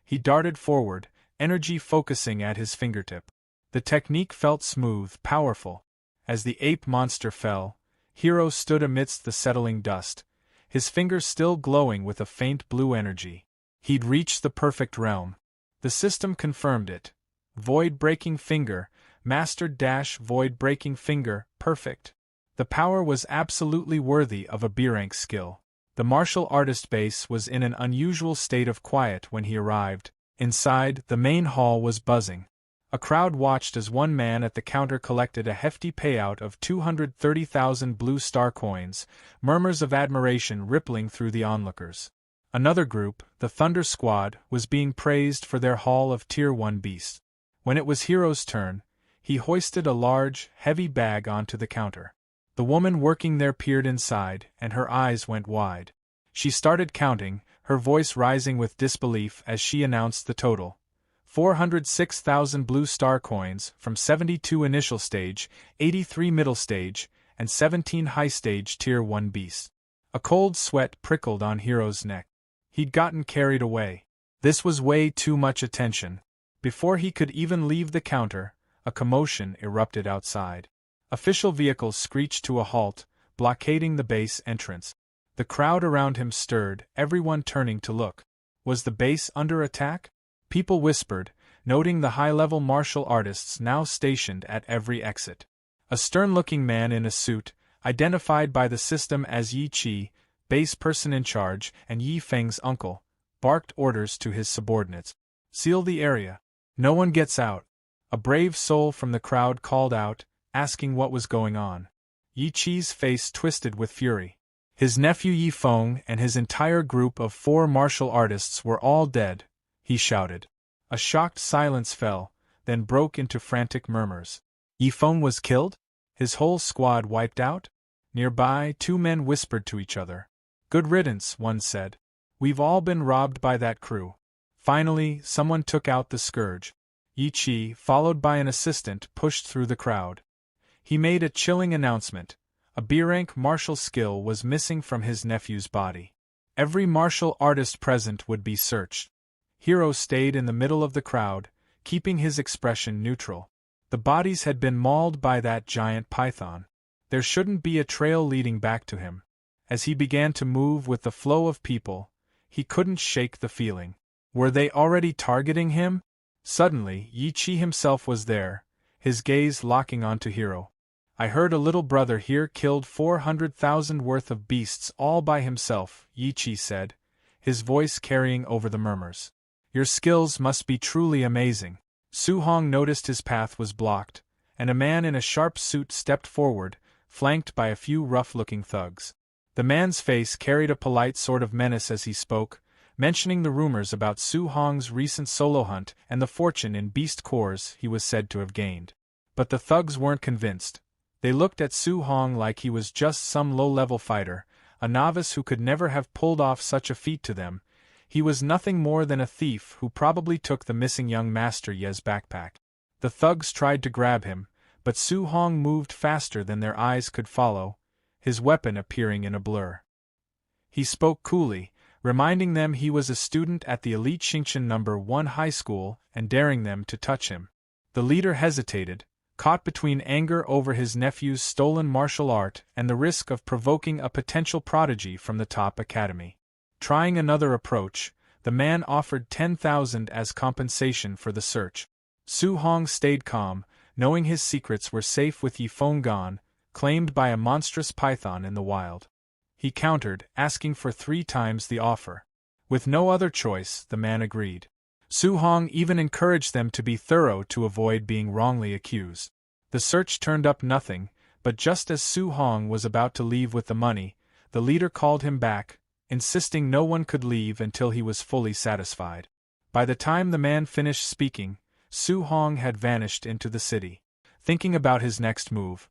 He darted forward, energy focusing at his fingertip. The technique felt smooth, powerful. As the ape monster fell, Hiro stood amidst the settling dust, his fingers still glowing with a faint blue energy. He'd reached the perfect realm. The system confirmed it. Void-breaking finger, mastered-void-breaking finger, perfect. The power was absolutely worthy of a B-rank skill. The martial artist base was in an unusual state of quiet when he arrived. Inside, the main hall was buzzing. A crowd watched as one man at the counter collected a hefty payout of 230,000 blue star coins, murmurs of admiration rippling through the onlookers. Another group, the Thunder Squad, was being praised for their haul of Tier 1 beasts. When it was Hiro's turn, he hoisted a large, heavy bag onto the counter. The woman working there peered inside, and her eyes went wide. She started counting, her voice rising with disbelief as she announced the total. 406,000 blue star coins from 72 initial stage, 83 middle stage, and 17 high stage Tier 1 beasts. A cold sweat prickled on Hiro's neck. He'd gotten carried away. This was way too much attention. Before he could even leave the counter, a commotion erupted outside. Official vehicles screeched to a halt, blockading the base entrance. The crowd around him stirred, everyone turning to look. Was the base under attack? People whispered, noting the high-level martial artists now stationed at every exit. A stern-looking man in a suit, identified by the system as Yi Chi, base person in charge, and Yi Feng's uncle, barked orders to his subordinates. "Seal the area. No one gets out." A brave soul from the crowd called out, asking what was going on. Yi Chi's face twisted with fury. His nephew Yi Feng and his entire group of 4 martial artists were all dead, he shouted. A shocked silence fell, then broke into frantic murmurs. Yi Feng was killed? His whole squad wiped out? Nearby, 2 men whispered to each other. "Good riddance," one said. "We've all been robbed by that crew." Finally, someone took out the scourge. Yi Chi, followed by an assistant, pushed through the crowd. He made a chilling announcement. A B-rank martial skill was missing from his nephew's body. Every martial artist present would be searched. Hiro stayed in the middle of the crowd, keeping his expression neutral. The bodies had been mauled by that giant python. There shouldn't be a trail leading back to him. As he began to move with the flow of people, he couldn't shake the feeling. Were they already targeting him? Suddenly, Yi Chi himself was there, his gaze locking onto Hiro. "I heard a little brother here killed 400,000 worth of beasts all by himself," Yi Chi said, his voice carrying over the murmurs. "Your skills must be truly amazing." Su Hong noticed his path was blocked, and a man in a sharp suit stepped forward, flanked by a few rough-looking thugs. The man's face carried a polite sort of menace as he spoke, mentioning the rumors about Su Hong's recent solo hunt and the fortune in beast cores he was said to have gained. But the thugs weren't convinced. They looked at Su Hong like he was just some low-level fighter, a novice who could never have pulled off such a feat to them. He was nothing more than a thief who probably took the missing young Master Ye's backpack. The thugs tried to grab him, but Su Hong moved faster than their eyes could follow, his weapon appearing in a blur. He spoke coolly, reminding them he was a student at the elite Xingqian No. 1 high school and daring them to touch him. The leader hesitated, caught between anger over his nephew's stolen martial art and the risk of provoking a potential prodigy from the top academy. Trying another approach, the man offered 10,000 as compensation for the search. Su Hong stayed calm, knowing his secrets were safe with Yifeng Gan, claimed by a monstrous python in the wild. He countered, asking for 3 times the offer. With no other choice, the man agreed. Su Hong even encouraged them to be thorough to avoid being wrongly accused. The search turned up nothing, but just as Su Hong was about to leave with the money, the leader called him back, insisting no one could leave until he was fully satisfied. By the time the man finished speaking, Su Hong had vanished into the city. Thinking about his next move,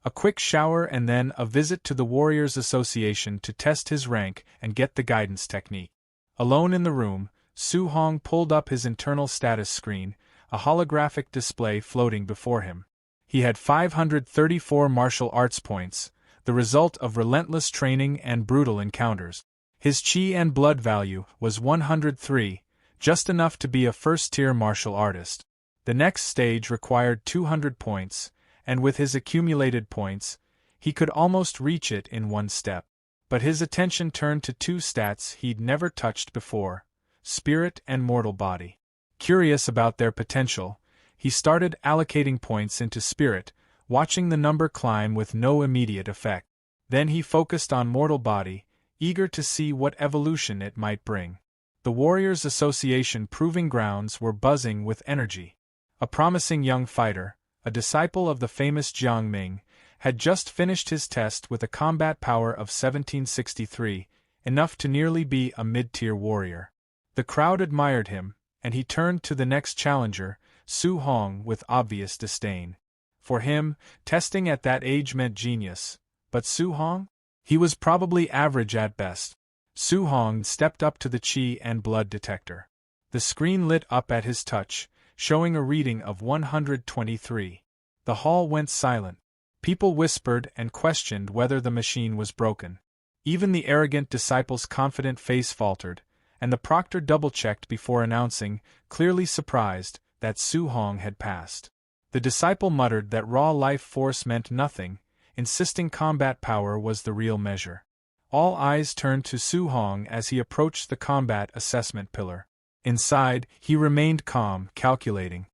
a quick shower and then a visit to the Warriors Association to test his rank and get the guidance technique. Alone in the room, Su Hong pulled up his internal status screen, a holographic display floating before him. He had 534 martial arts points, the result of relentless training and brutal encounters. His chi and blood value was 103, just enough to be a first-tier martial artist. The next stage required 200 points, and with his accumulated points, he could almost reach it in one step. But his attention turned to 2 stats he'd never touched before: spirit and mortal body. Curious about their potential, he started allocating points into spirit, watching the number climb with no immediate effect. Then he focused on mortal body, eager to see what evolution it might bring. The Warriors Association proving grounds were buzzing with energy. A promising young fighter, a disciple of the famous Jiang Ming, had just finished his test with a combat power of 1763, enough to nearly be a mid-tier warrior. The crowd admired him, and he turned to the next challenger, Su Hong, with obvious disdain. For him, testing at that age meant genius, but Su Hong? He was probably average at best. Su Hong stepped up to the chi and blood detector. The screen lit up at his touch, showing a reading of 123. The hall went silent. People whispered and questioned whether the machine was broken. Even the arrogant disciple's confident face faltered, and the proctor double-checked before announcing, clearly surprised, that Su Hong had passed. The disciple muttered that raw life force meant nothing, insisting combat power was the real measure. All eyes turned to Su Hong as he approached the combat assessment pillar. Inside, he remained calm, calculating.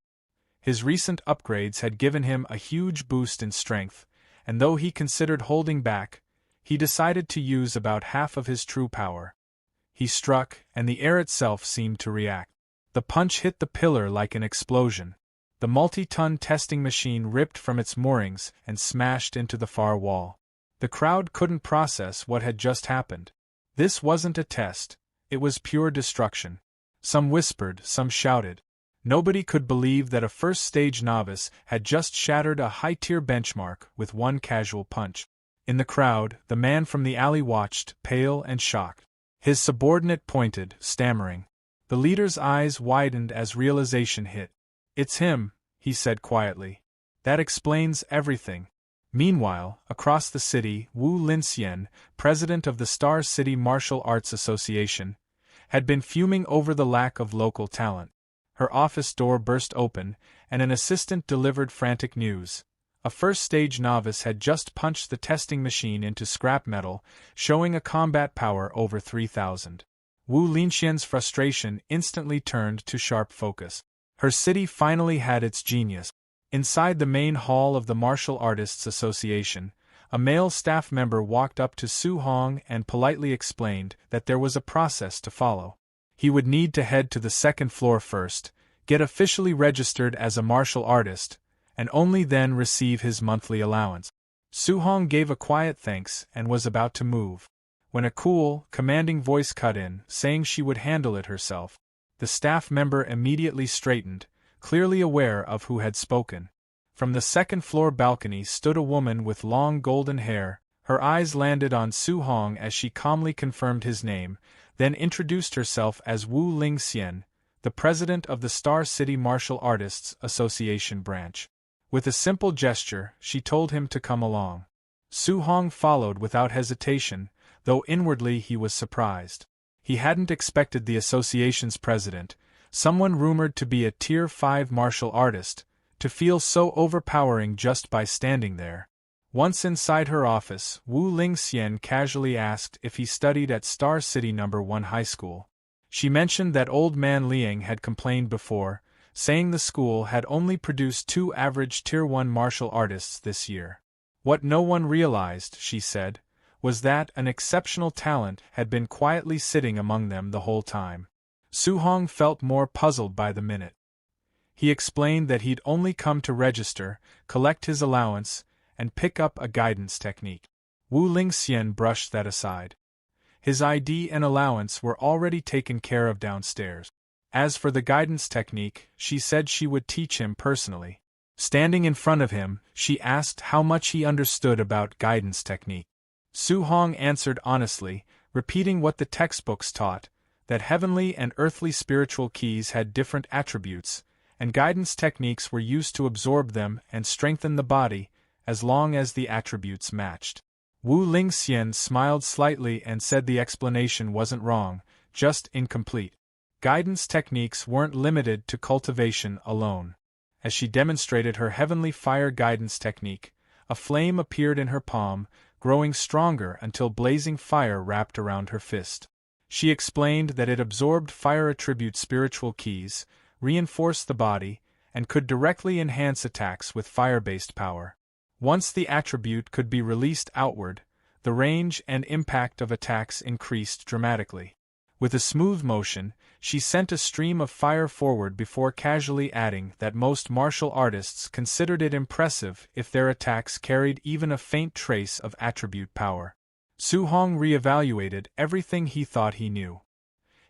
His recent upgrades had given him a huge boost in strength, and though he considered holding back, he decided to use about half of his true power. He struck, and the air itself seemed to react. The punch hit the pillar like an explosion. The multi-ton testing machine ripped from its moorings and smashed into the far wall. The crowd couldn't process what had just happened. This wasn't a test, it was pure destruction. Some whispered, some shouted. Nobody could believe that a first-stage novice had just shattered a high-tier benchmark with one casual punch. In the crowd, the man from the alley watched, pale and shocked. His subordinate pointed, stammering. The leader's eyes widened as realization hit. "It's him," he said quietly. "That explains everything." Meanwhile, across the city, Wu Linxian, president of the Star City Martial Arts Association, had been fuming over the lack of local talent. Her office door burst open, and an assistant delivered frantic news. A first-stage novice had just punched the testing machine into scrap metal, showing a combat power over 3,000. Wu Linxian's frustration instantly turned to sharp focus. Her city finally had its genius. Inside the main hall of the Martial Artists Association, a male staff member walked up to Su Hong and politely explained that there was a process to follow. He would need to head to the second floor first, get officially registered as a martial artist, and only then receive his monthly allowance. Su Hong gave a quiet thanks and was about to move, when a cool, commanding voice cut in, saying she would handle it herself. The staff member immediately straightened, clearly aware of who had spoken. From the second-floor balcony stood a woman with long golden hair. Her eyes landed on Su Hong as she calmly confirmed his name, then introduced herself as Wu Linxian, the president of the Star City Martial Artists Association branch. With a simple gesture, she told him to come along. Su Hong followed without hesitation, though inwardly he was surprised. He hadn't expected the association's president, someone rumored to be a Tier 5 martial artist, to feel so overpowering just by standing there. Once inside her office, Wu Lingxian casually asked if he studied at Star City No. 1 High School. She mentioned that old man Liang had complained before, saying the school had only produced 2 average Tier 1 martial artists this year. What no one realized, she said, was that an exceptional talent had been quietly sitting among them the whole time. Su Hong felt more puzzled by the minute. He explained that he'd only come to register, collect his allowance, and pick up a guidance technique. Wu Lingxian brushed that aside. His ID and allowance were already taken care of downstairs. As for the guidance technique, she said she would teach him personally. Standing in front of him, she asked how much he understood about guidance technique. Su Hong answered honestly, repeating what the textbooks taught, that heavenly and earthly spiritual keys had different attributes, and guidance techniques were used to absorb them and strengthen the body, as long as the attributes matched. Wu Lingxian smiled slightly and said the explanation wasn't wrong, just incomplete. Guidance techniques weren't limited to cultivation alone. As she demonstrated her heavenly fire guidance technique, a flame appeared in her palm, growing stronger until blazing fire wrapped around her fist. She explained that it absorbed fire attribute spiritual keys, reinforced the body, and could directly enhance attacks with fire-based power. Once the attribute could be released outward, the range and impact of attacks increased dramatically. With a smooth motion, she sent a stream of fire forward before casually adding that most martial artists considered it impressive if their attacks carried even a faint trace of attribute power. Su Hong reevaluated everything he thought he knew.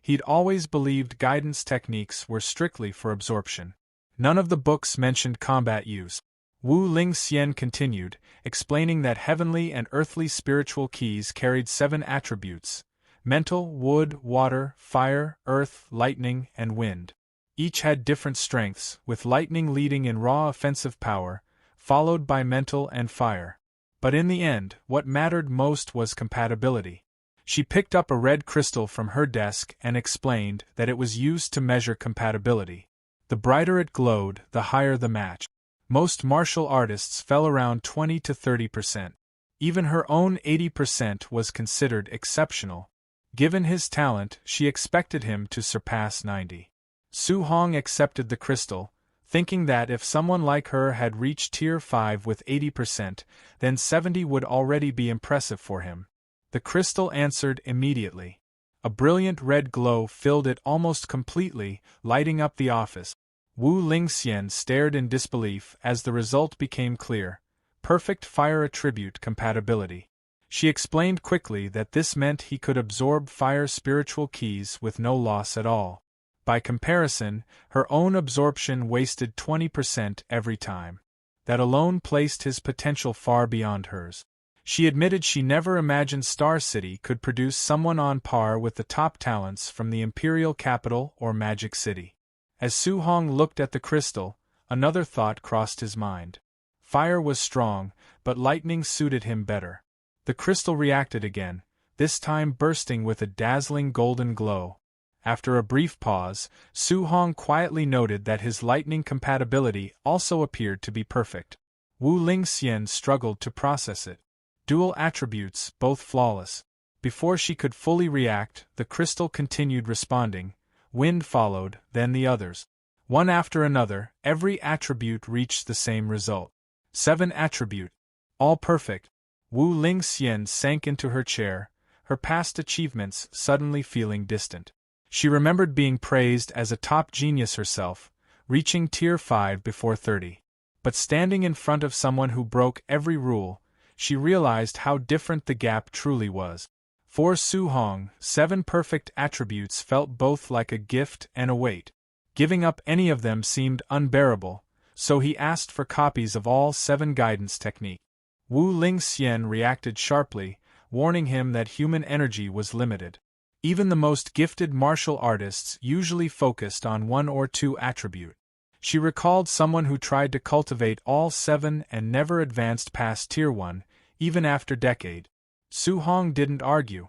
He'd always believed guidance techniques were strictly for absorption. None of the books mentioned combat use. Wu Lingxian continued, explaining that heavenly and earthly spiritual keys carried 7 attributes: mental, wood, water, fire, earth, lightning, and wind. Each had different strengths, with lightning leading in raw offensive power, followed by mental and fire. But in the end, what mattered most was compatibility. She picked up a red crystal from her desk and explained that it was used to measure compatibility. The brighter it glowed, the higher the match. Most martial artists fell around 20 to 30%. Even her own 80% was considered exceptional. Given his talent, she expected him to surpass 90. Su Hong accepted the crystal, thinking that if someone like her had reached Tier 5 with 80%, then 70 would already be impressive for him. The crystal answered immediately. A brilliant red glow filled it almost completely, lighting up the office. Wu Lingxian stared in disbelief as the result became clear: perfect fire attribute compatibility. She explained quickly that this meant he could absorb fire spiritual keys with no loss at all. By comparison, her own absorption wasted 20% every time. That alone placed his potential far beyond hers. She admitted she never imagined Star City could produce someone on par with the top talents from the Imperial Capital or Magic City. As Su Hong looked at the crystal, another thought crossed his mind. Fire was strong, but lightning suited him better. The crystal reacted again, this time bursting with a dazzling golden glow. After a brief pause, Su Hong quietly noted that his lightning compatibility also appeared to be perfect. Wu Lingxian struggled to process it. Dual attributes, both flawless. Before she could fully react, the crystal continued responding. Wind followed, then the others. One after another, every attribute reached the same result. 7 attribute. All perfect. Wu Lingxian sank into her chair, her past achievements suddenly feeling distant. She remembered being praised as a top genius herself, reaching Tier 5 before 30. But standing in front of someone who broke every rule, she realized how different the gap truly was. For Su Hong, 7 perfect attributes felt both like a gift and a weight. Giving up any of them seemed unbearable, so he asked for copies of all 7 guidance techniques. Wu Lingxian reacted sharply, warning him that human energy was limited. Even the most gifted martial artists usually focused on 1 or 2 attributes. She recalled someone who tried to cultivate all 7 and never advanced past Tier 1, even after decade. Su Hong didn't argue.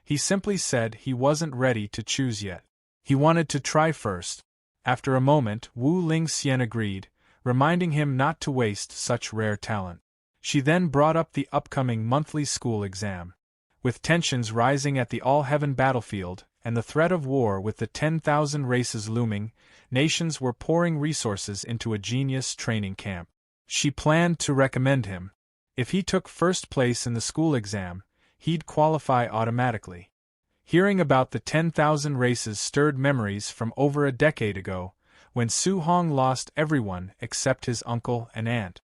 He simply said he wasn't ready to choose yet. He wanted to try first. After a moment, Wu Lingxian agreed, reminding him not to waste such rare talent. She then brought up the upcoming monthly school exam. With tensions rising at the all-heaven battlefield, and the threat of war with the 10,000 races looming, nations were pouring resources into a genius training camp. She planned to recommend him. If he took first place in the school exam, he'd qualify automatically. Hearing about the 10,000 races stirred memories from over a decade ago, when Su-hong lost everyone except his uncle and aunt.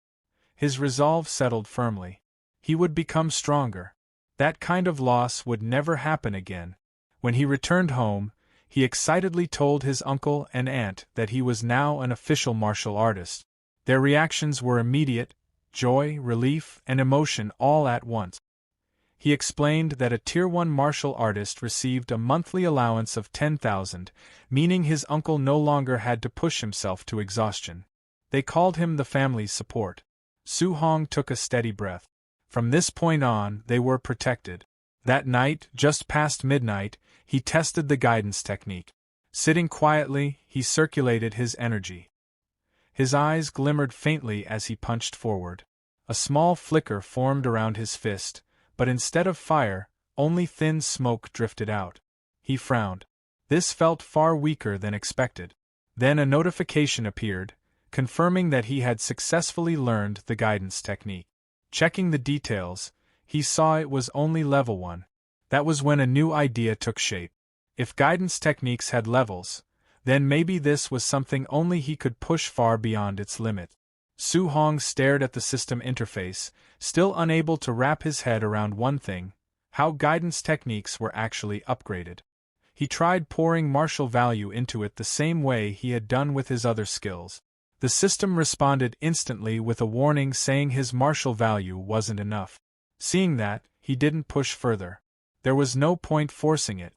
His resolve settled firmly. He would become stronger. That kind of loss would never happen again. When he returned home, he excitedly told his uncle and aunt that he was now an official martial artist. Their reactions were immediate: joy, relief, and emotion all at once. He explained that a Tier 1 martial artist received a monthly allowance of 10,000, meaning his uncle no longer had to push himself to exhaustion. They called him the family's support. Su-hong took a steady breath. From this point on, they were protected. That night, just past midnight, he tested the guidance technique. Sitting quietly, he circulated his energy. His eyes glimmered faintly as he punched forward. A small flicker formed around his fist, but instead of fire, only thin smoke drifted out. He frowned. This felt far weaker than expected. Then a notification appeared, confirming that he had successfully learned the guidance technique. Checking the details, he saw it was only level 1. That was when a new idea took shape. If guidance techniques had levels, then maybe this was something only he could push far beyond its limit. Su-hong stared at the system interface, still unable to wrap his head around one thing: how guidance techniques were actually upgraded. He tried pouring martial value into it the same way he had done with his other skills. The system responded instantly with a warning saying his martial value wasn't enough. Seeing that, he didn't push further. There was no point forcing it.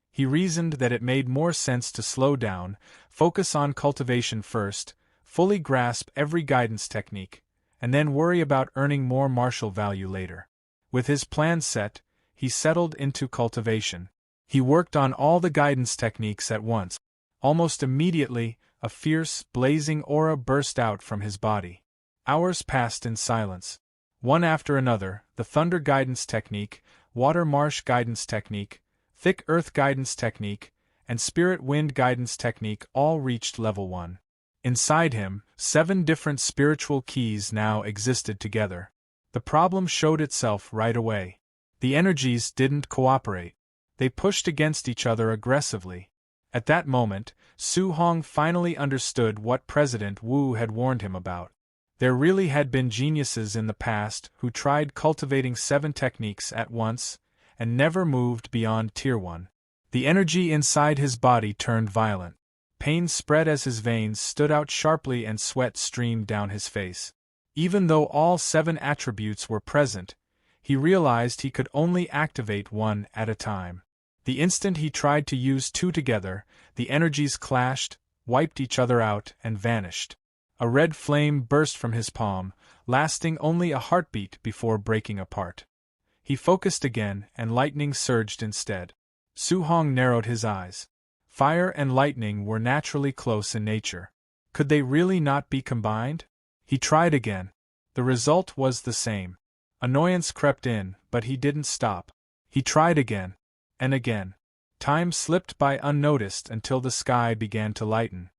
He reasoned that it made more sense to slow down, focus on cultivation first, fully grasp every guidance technique, and then worry about earning more martial value later. With his plan set, he settled into cultivation. He worked on all the guidance techniques at once. Almost immediately, a fierce, blazing aura burst out from his body. Hours passed in silence. One after another, the Thunder Guidance Technique, Water Marsh Guidance Technique, Thick Earth Guidance Technique, and Spirit Wind Guidance Technique all reached level 1. Inside him, 7 different spiritual keys now existed together. The problem showed itself right away. The energies didn't cooperate. They pushed against each other aggressively. At that moment, Su-hong finally understood what President Wu had warned him about. There really had been geniuses in the past who tried cultivating 7 techniques at once, and never moved beyond Tier 1. The energy inside his body turned violent. Pain spread as his veins stood out sharply and sweat streamed down his face. Even though all 7 attributes were present, he realized he could only activate 1 at a time. The instant he tried to use 2 together, the energies clashed, wiped each other out, and vanished. A red flame burst from his palm, lasting only a heartbeat before breaking apart. He focused again, and lightning surged instead. Su-hong narrowed his eyes. Fire and lightning were naturally close in nature. Could they really not be combined? He tried again. The result was the same. Annoyance crept in, but he didn't stop. He tried again. And again. Time slipped by unnoticed until the sky began to lighten.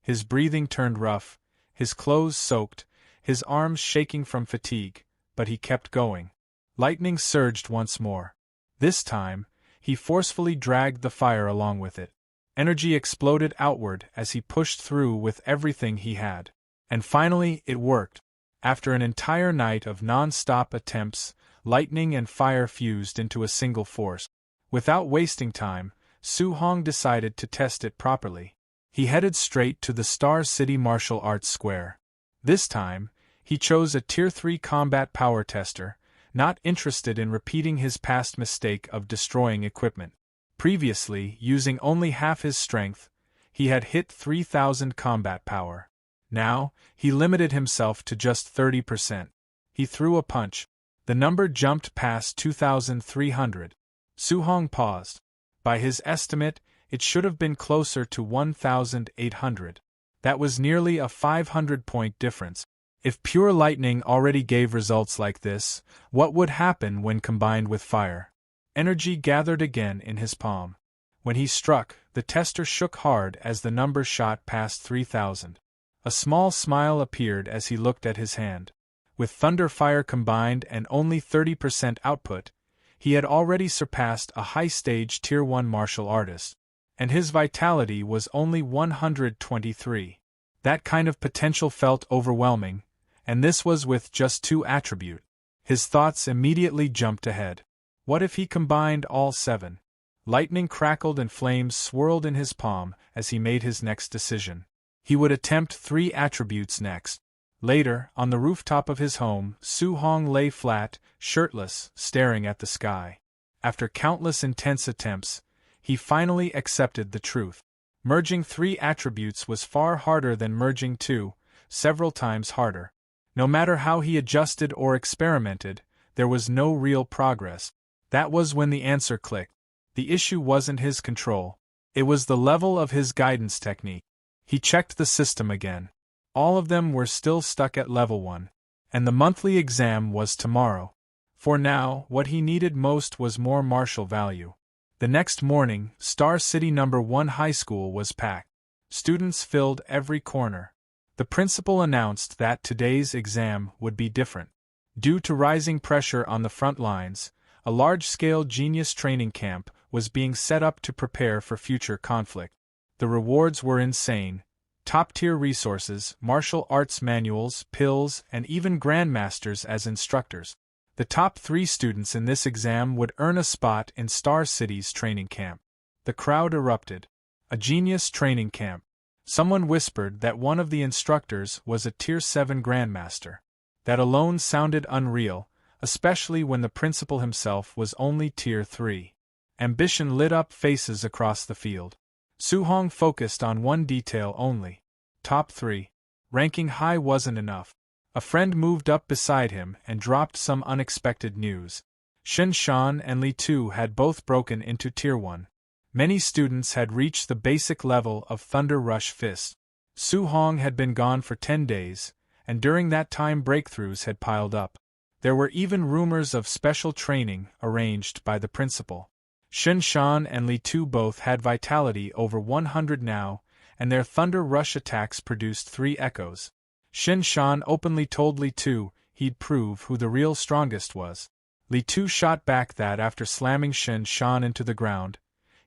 His breathing turned rough, his clothes soaked, his arms shaking from fatigue, but he kept going. Lightning surged once more. This time, he forcefully dragged the fire along with it. Energy exploded outward as he pushed through with everything he had. And finally, it worked. After an entire night of non-stop attempts, lightning and fire fused into a single force. Without wasting time, Su-hong decided to test it properly. He headed straight to the Star City Martial Arts Square. This time, he chose a Tier 3 combat power tester, not interested in repeating his past mistake of destroying equipment. Previously, using only half his strength, he had hit 3,000 combat power. Now, he limited himself to just 30%. He threw a punch. The number jumped past 2,300. Su-hong paused. By his estimate, it should have been closer to 1,800. That was nearly a 500-point difference. If pure lightning already gave results like this, what would happen when combined with fire? Energy gathered again in his palm. When he struck, the tester shook hard as the number shot past 3,000. A small smile appeared as he looked at his hand. With thunder fire combined and only 30% output, he had already surpassed a high-stage Tier 1 martial artist. And his vitality was only 123. That kind of potential felt overwhelming, and this was with just 2 attributes. His thoughts immediately jumped ahead. What if he combined all 7? Lightning crackled and flames swirled in his palm as he made his next decision. He would attempt 3 attributes next. Later, on the rooftop of his home, Su-hong lay flat, shirtless, staring at the sky. After countless intense attempts, he finally accepted the truth. Merging 3 attributes was far harder than merging 2, several times harder. No matter how he adjusted or experimented, there was no real progress. That was when the answer clicked. The issue wasn't his control. It was the level of his guidance technique. He checked the system again. All of them were still stuck at level 1. And the monthly exam was tomorrow. For now, what he needed most was more martial value. The next morning, Star City No. 1 High School was packed. Students filled every corner. The principal announced that today's exam would be different. Due to rising pressure on the front lines, a large-scale genius training camp was being set up to prepare for future conflict. The rewards were insane. Top-tier resources, martial arts manuals, pills, and even grandmasters as instructors. The top 3 students in this exam would earn a spot in Star City's training camp. The crowd erupted. A genius training camp. Someone whispered that one of the instructors was a Tier 7 grandmaster. That alone sounded unreal, especially when the principal himself was only Tier 3. Ambition lit up faces across the field. Su-hong focused on one detail only. Top 3. Ranking high wasn't enough. A friend moved up beside him and dropped some unexpected news. Shen Shan and Li Tu had both broken into Tier 1. Many students had reached the basic level of Thunder Rush Fist. Su-hong had been gone for 10 days, and during that time breakthroughs had piled up. There were even rumors of special training arranged by the principal. Shen Shan and Li Tu both had vitality over 100 now, and their Thunder Rush attacks produced 3 echoes. Shen Shan openly told Li Tu he'd prove who the real strongest was. Li Tu shot back that after slamming Shen Shan into the ground,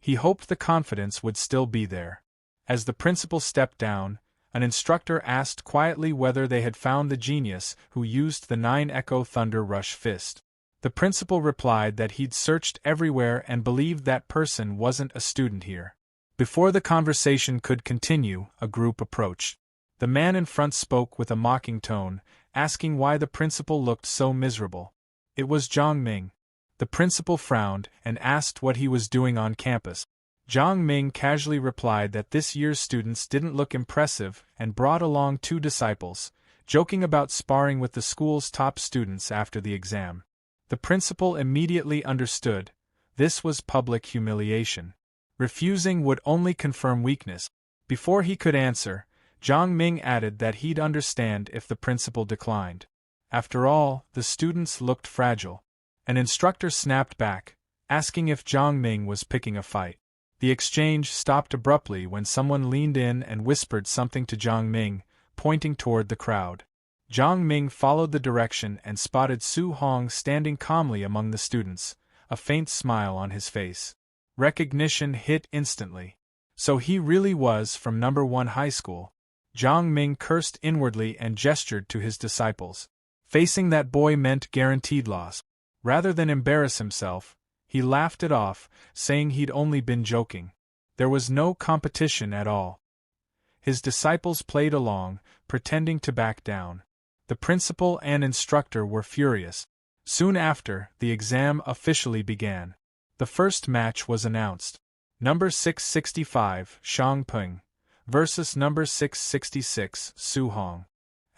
he hoped the confidence would still be there. As the principal stepped down, an instructor asked quietly whether they had found the genius who used the 9-echo Thunder Rush Fist. The principal replied that he'd searched everywhere and believed that person wasn't a student here. Before the conversation could continue, a group approached. The man in front spoke with a mocking tone, asking why the principal looked so miserable. It was Zhang Ming. The principal frowned and asked what he was doing on campus. Zhang Ming casually replied that this year's students didn't look impressive and brought along 2 disciples, joking about sparring with the school's top students after the exam. The principal immediately understood. This was public humiliation. Refusing would only confirm weakness. Before he could answer, Zhang Ming added that he'd understand if the principal declined. After all, the students looked fragile. An instructor snapped back, asking if Zhang Ming was picking a fight. The exchange stopped abruptly when someone leaned in and whispered something to Zhang Ming, pointing toward the crowd. Zhang Ming followed the direction and spotted Su-hong standing calmly among the students, a faint smile on his face. Recognition hit instantly. So he really was from No. 1 High School. Zhang Ming cursed inwardly and gestured to his disciples. Facing that boy meant guaranteed loss. Rather than embarrass himself, he laughed it off, saying he'd only been joking. There was no competition at all. His disciples played along, pretending to back down. The principal and instructor were furious. Soon after, the exam officially began. The first match was announced. Number 665, Shang Peng, versus number 666, Su-hong.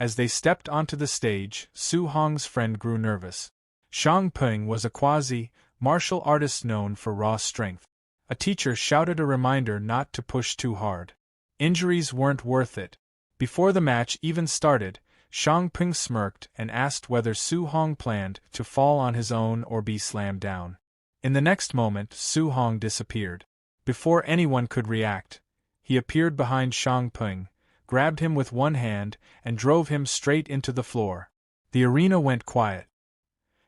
As they stepped onto the stage, Su-hong's friend grew nervous. Shang Peng was a quasi-martial artist known for raw strength. A teacher shouted a reminder not to push too hard. Injuries weren't worth it. Before the match even started, Shang Ping smirked and asked whether Su Hong planned to fall on his own or be slammed down. In the next moment, Su Hong disappeared. Before anyone could react, he appeared behind Shang Ping, grabbed him with one hand, and drove him straight into the floor. The arena went quiet.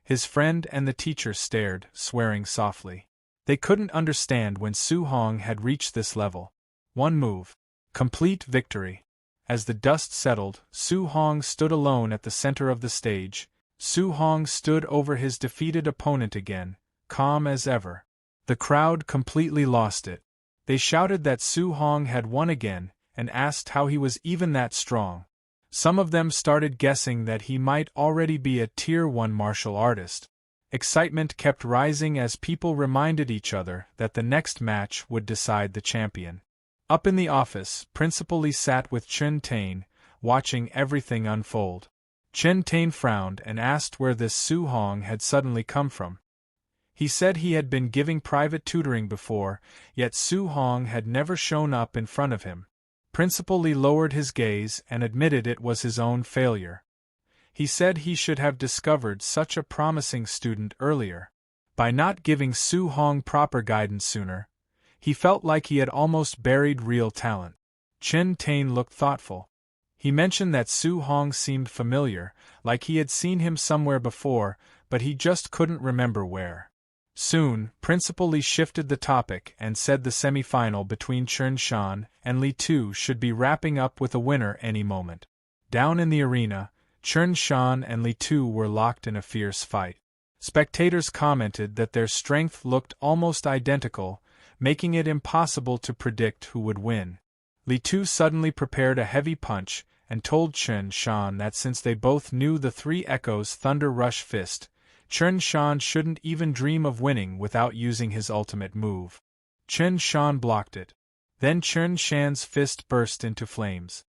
His friend and the teacher stared, swearing softly. They couldn't understand when Su Hong had reached this level. One move. Complete victory. As the dust settled, Su Hong stood alone at the center of the stage. Su Hong stood over his defeated opponent again, calm as ever. The crowd completely lost it. They shouted that Su Hong had won again, and asked how he was even that strong. Some of them started guessing that he might already be a Tier 1 martial artist. Excitement kept rising as people reminded each other that the next match would decide the champion. Up in the office, Principal Lee sat with Chen Tain, watching everything unfold. Chen Tain frowned and asked where this Su Hong had suddenly come from. He said he had been giving private tutoring before, yet Su Hong had never shown up in front of him. Principal Lee lowered his gaze and admitted it was his own failure. He said he should have discovered such a promising student earlier. By not giving Su Hong proper guidance sooner, he felt like he had almost buried real talent. Chen Tain looked thoughtful. He mentioned that Su Hong seemed familiar, like he had seen him somewhere before, but he just couldn't remember where. Soon, Principal Lee shifted the topic and said the semi-final between Chen Shan and Li Tu should be wrapping up with a winner any moment. Down in the arena, Chen Shan and Li Tu were locked in a fierce fight. Spectators commented that their strength looked almost identical, making it impossible to predict who would win. Li Tu suddenly prepared a heavy punch and told Chen Shan that since they both knew the Three Echoes' Thunder Rush Fist, Chen Shan shouldn't even dream of winning without using his ultimate move. Chen Shan blocked it. Then Chen Shan's fist burst into flames.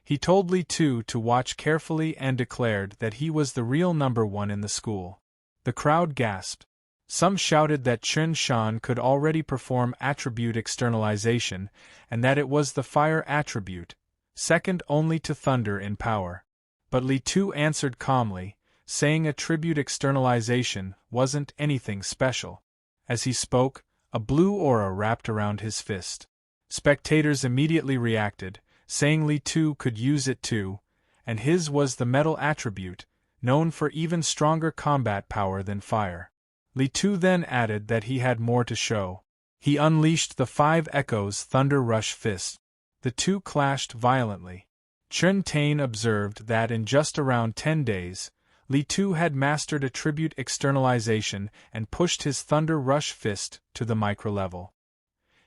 He told Li Tu to watch carefully and declared that he was the real number one in the school. The crowd gasped. Some shouted that Chen Shan could already perform attribute externalization, and that it was the fire attribute, second only to thunder in power. But Li Tu answered calmly, saying attribute externalization wasn't anything special. As he spoke, a blue aura wrapped around his fist. Spectators immediately reacted, saying Li Tu could use it too, and his was the metal attribute, known for even stronger combat power than fire. Li Tu then added that he had more to show. He unleashed the Five Echoes' Thunder Rush Fist. The two clashed violently. Chen Tain observed that in just around 10 days, Li Tu had mastered attribute externalization and pushed his Thunder Rush Fist to the micro-level.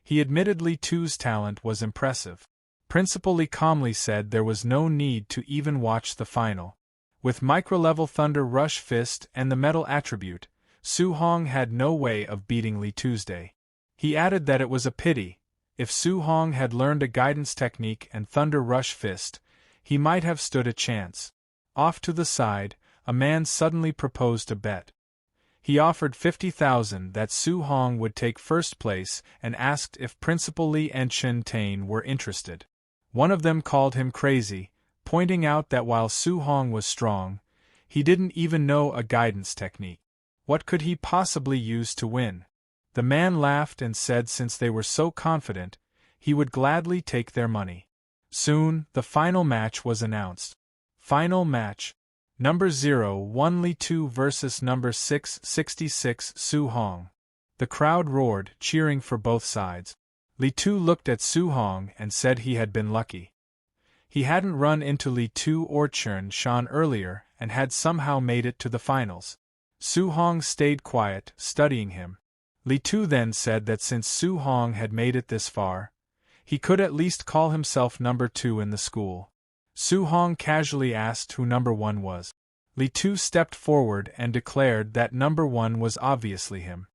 He admitted Li Tu's talent was impressive. Principal Lee calmly said there was no need to even watch the final. With micro-level Thunder Rush Fist and the metal attribute, Su Hong had no way of beating Li Tuesday. He added that it was a pity. If Su Hong had learned a guidance technique and Thunder Rush Fist, he might have stood a chance. Off to the side, a man suddenly proposed a bet. He offered 50,000 that Su Hong would take first place and asked if Principal Lee and Chen Tain were interested. One of them called him crazy, pointing out that while Su Hong was strong, he didn't even know a guidance technique. What could he possibly use to win? The man laughed and said since they were so confident, he would gladly take their money. Soon, the final match was announced. Final match. Number 01 Li Tu versus number 666 Su Hong. The crowd roared, cheering for both sides. Li Tu looked at Su Hong and said he had been lucky. He hadn't run into Li Tu or Chen Shan earlier and had somehow made it to the finals. Su Hong stayed quiet, studying him. Li Tu then said that since Su Hong had made it this far, he could at least call himself number 2 in the school. Su Hong casually asked who number 1 was. Li Tu stepped forward and declared that number 1 was obviously him.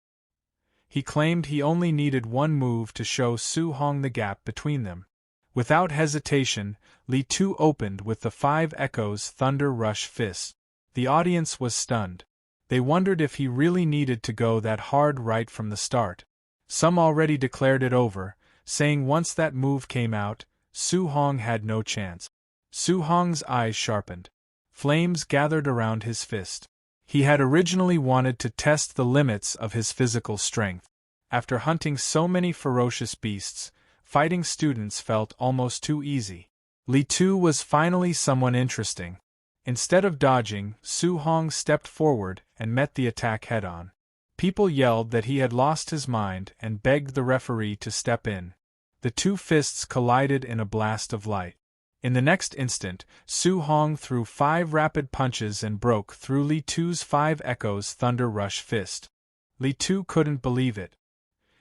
He claimed he only needed one move to show Su Hong the gap between them. Without hesitation, Li Tu opened with the Five Echoes' Thunder Rush Fist. The audience was stunned. They wondered if he really needed to go that hard right from the start. Some already declared it over, saying once that move came out, Su Hong had no chance. Su Hong's eyes sharpened. Flames gathered around his fist. He had originally wanted to test the limits of his physical strength. After hunting so many ferocious beasts, fighting students felt almost too easy. Li Tu was finally someone interesting. Instead of dodging, Su Hong stepped forward and met the attack head-on. People yelled that he had lost his mind and begged the referee to step in. The two fists collided in a blast of light. In the next instant, Su Hong threw 5 rapid punches and broke through Li Tu's 5 echoes Thunder Rush fist. Li Tu couldn't believe it.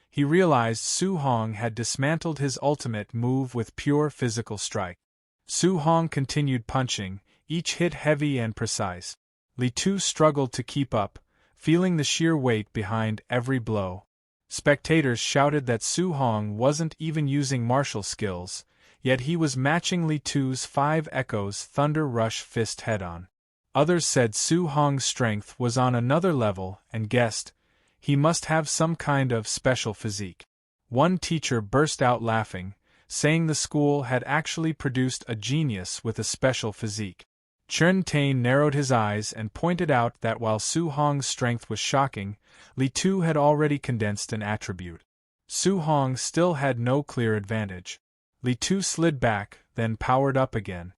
He realized Su Hong had dismantled his ultimate move with pure physical strike. Su Hong continued punching, each hit heavy and precise. Li Tu struggled to keep up, feeling the sheer weight behind every blow. Spectators shouted that Su Hong wasn't even using martial skills, yet he was matching Li Tu's 5 echoes Thunder Rush fist head-on. Others said Su Hong's strength was on another level and guessed he must have some kind of special physique. One teacher burst out laughing, saying the school had actually produced a genius with a special physique. Chen Tain narrowed his eyes and pointed out that while Su Hong's strength was shocking, Li Tu had already condensed an attribute. Su Hong still had no clear advantage. Li Tu slid back, then powered up again.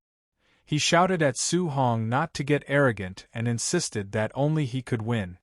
He shouted at Su Hong not to get arrogant and insisted that only he could win.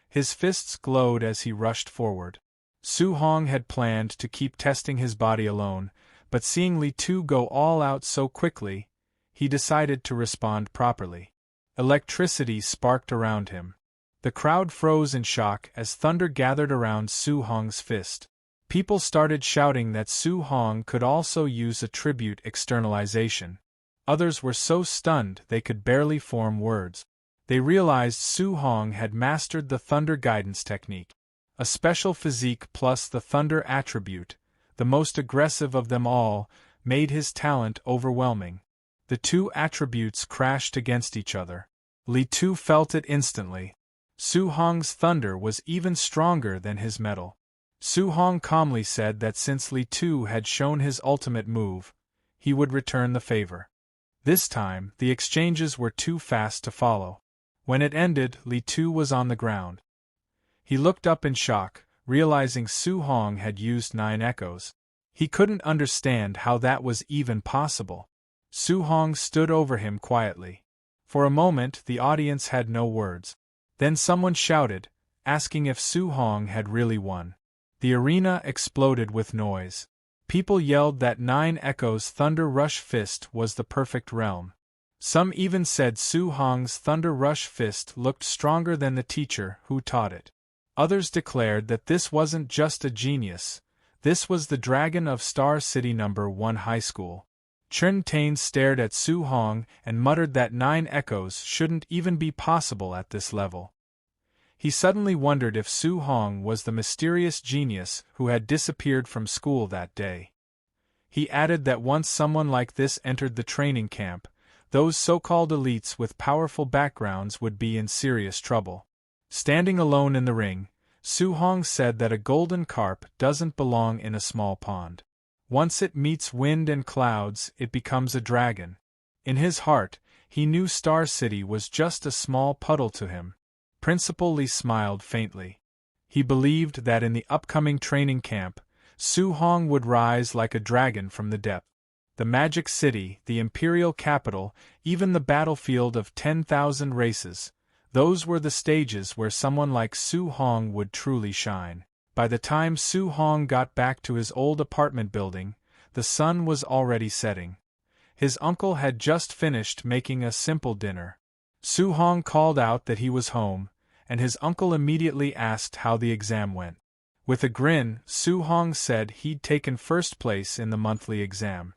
His fists glowed as he rushed forward. Su Hong had planned to keep testing his body alone, but seeing Li Tu go all out so quickly, he decided to respond properly. Electricity sparked around him. The crowd froze in shock as thunder gathered around Su Hong's fist. People started shouting that Su Hong could also use attribute externalization. Others were so stunned they could barely form words. They realized Su Hong had mastered the thunder guidance technique. A special physique plus the thunder attribute, the most aggressive of them all, made his talent overwhelming. The two attributes crashed against each other. Li Tu felt it instantly. Su Hong's thunder was even stronger than his metal. Su Hong calmly said that since Li Tu had shown his ultimate move, he would return the favor. This time, the exchanges were too fast to follow. When it ended, Li Tu was on the ground. He looked up in shock, realizing Su Hong had used 9 echoes. He couldn't understand how that was even possible. Su Hong stood over him quietly. For a moment, the audience had no words. Then someone shouted, asking if Su Hong had really won. The arena exploded with noise. People yelled that 9 echoes Thunder Rush fist was the perfect realm. Some even said Su Hong's Thunder Rush fist looked stronger than the teacher who taught it. Others declared that this wasn't just a genius, this was the dragon of Star City No. 1 High School. Chen Tain stared at Su Hong and muttered that 9 echoes shouldn't even be possible at this level. He suddenly wondered if Su Hong was the mysterious genius who had disappeared from school that day. He added that once someone like this entered the training camp, those so-called elites with powerful backgrounds would be in serious trouble. Standing alone in the ring, Su Hong said that a golden carp doesn't belong in a small pond. Once it meets wind and clouds, it becomes a dragon. In his heart, he knew Star City was just a small puddle to him. Principal Li smiled faintly. He believed that in the upcoming training camp, Su Hong would rise like a dragon from the depth. The Magic City, the Imperial Capital, even the battlefield of 10,000 races, those were the stages where someone like Su Hong would truly shine. By the time Su Hong got back to his old apartment building, the sun was already setting. His uncle had just finished making a simple dinner. Su Hong called out that he was home, and his uncle immediately asked how the exam went. With a grin, Su Hong said he'd taken first place in the monthly exam.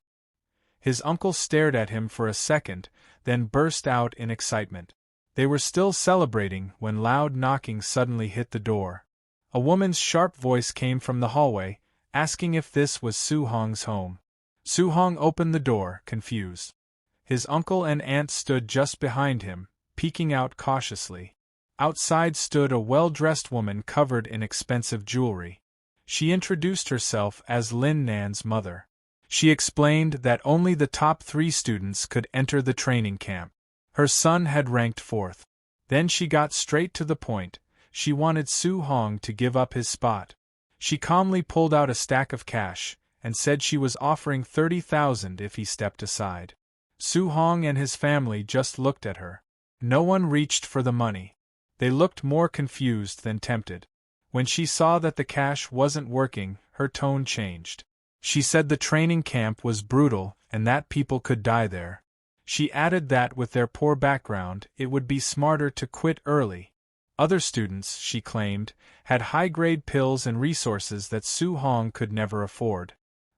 His uncle stared at him for a second, then burst out in excitement. They were still celebrating when loud knocking suddenly hit the door. A woman's sharp voice came from the hallway, asking if this was Su Hong's home. Su Hong opened the door, confused. His uncle and aunt stood just behind him, peeking out cautiously. Outside stood a well-dressed woman covered in expensive jewelry. She introduced herself as Lin Nan's mother. She explained that only the top 3 students could enter the training camp. Her son had ranked 4th. Then she got straight to the point. She wanted Su Hong to give up his spot. She calmly pulled out a stack of cash, and said she was offering 30,000 if he stepped aside. Su Hong and his family just looked at her. No one reached for the money. They looked more confused than tempted. When she saw that the cash wasn't working, her tone changed. She said the training camp was brutal and that people could die there. She added that with their poor background, it would be smarter to quit early. Other students, she claimed, had high-grade pills and resources that Su Hong could never afford.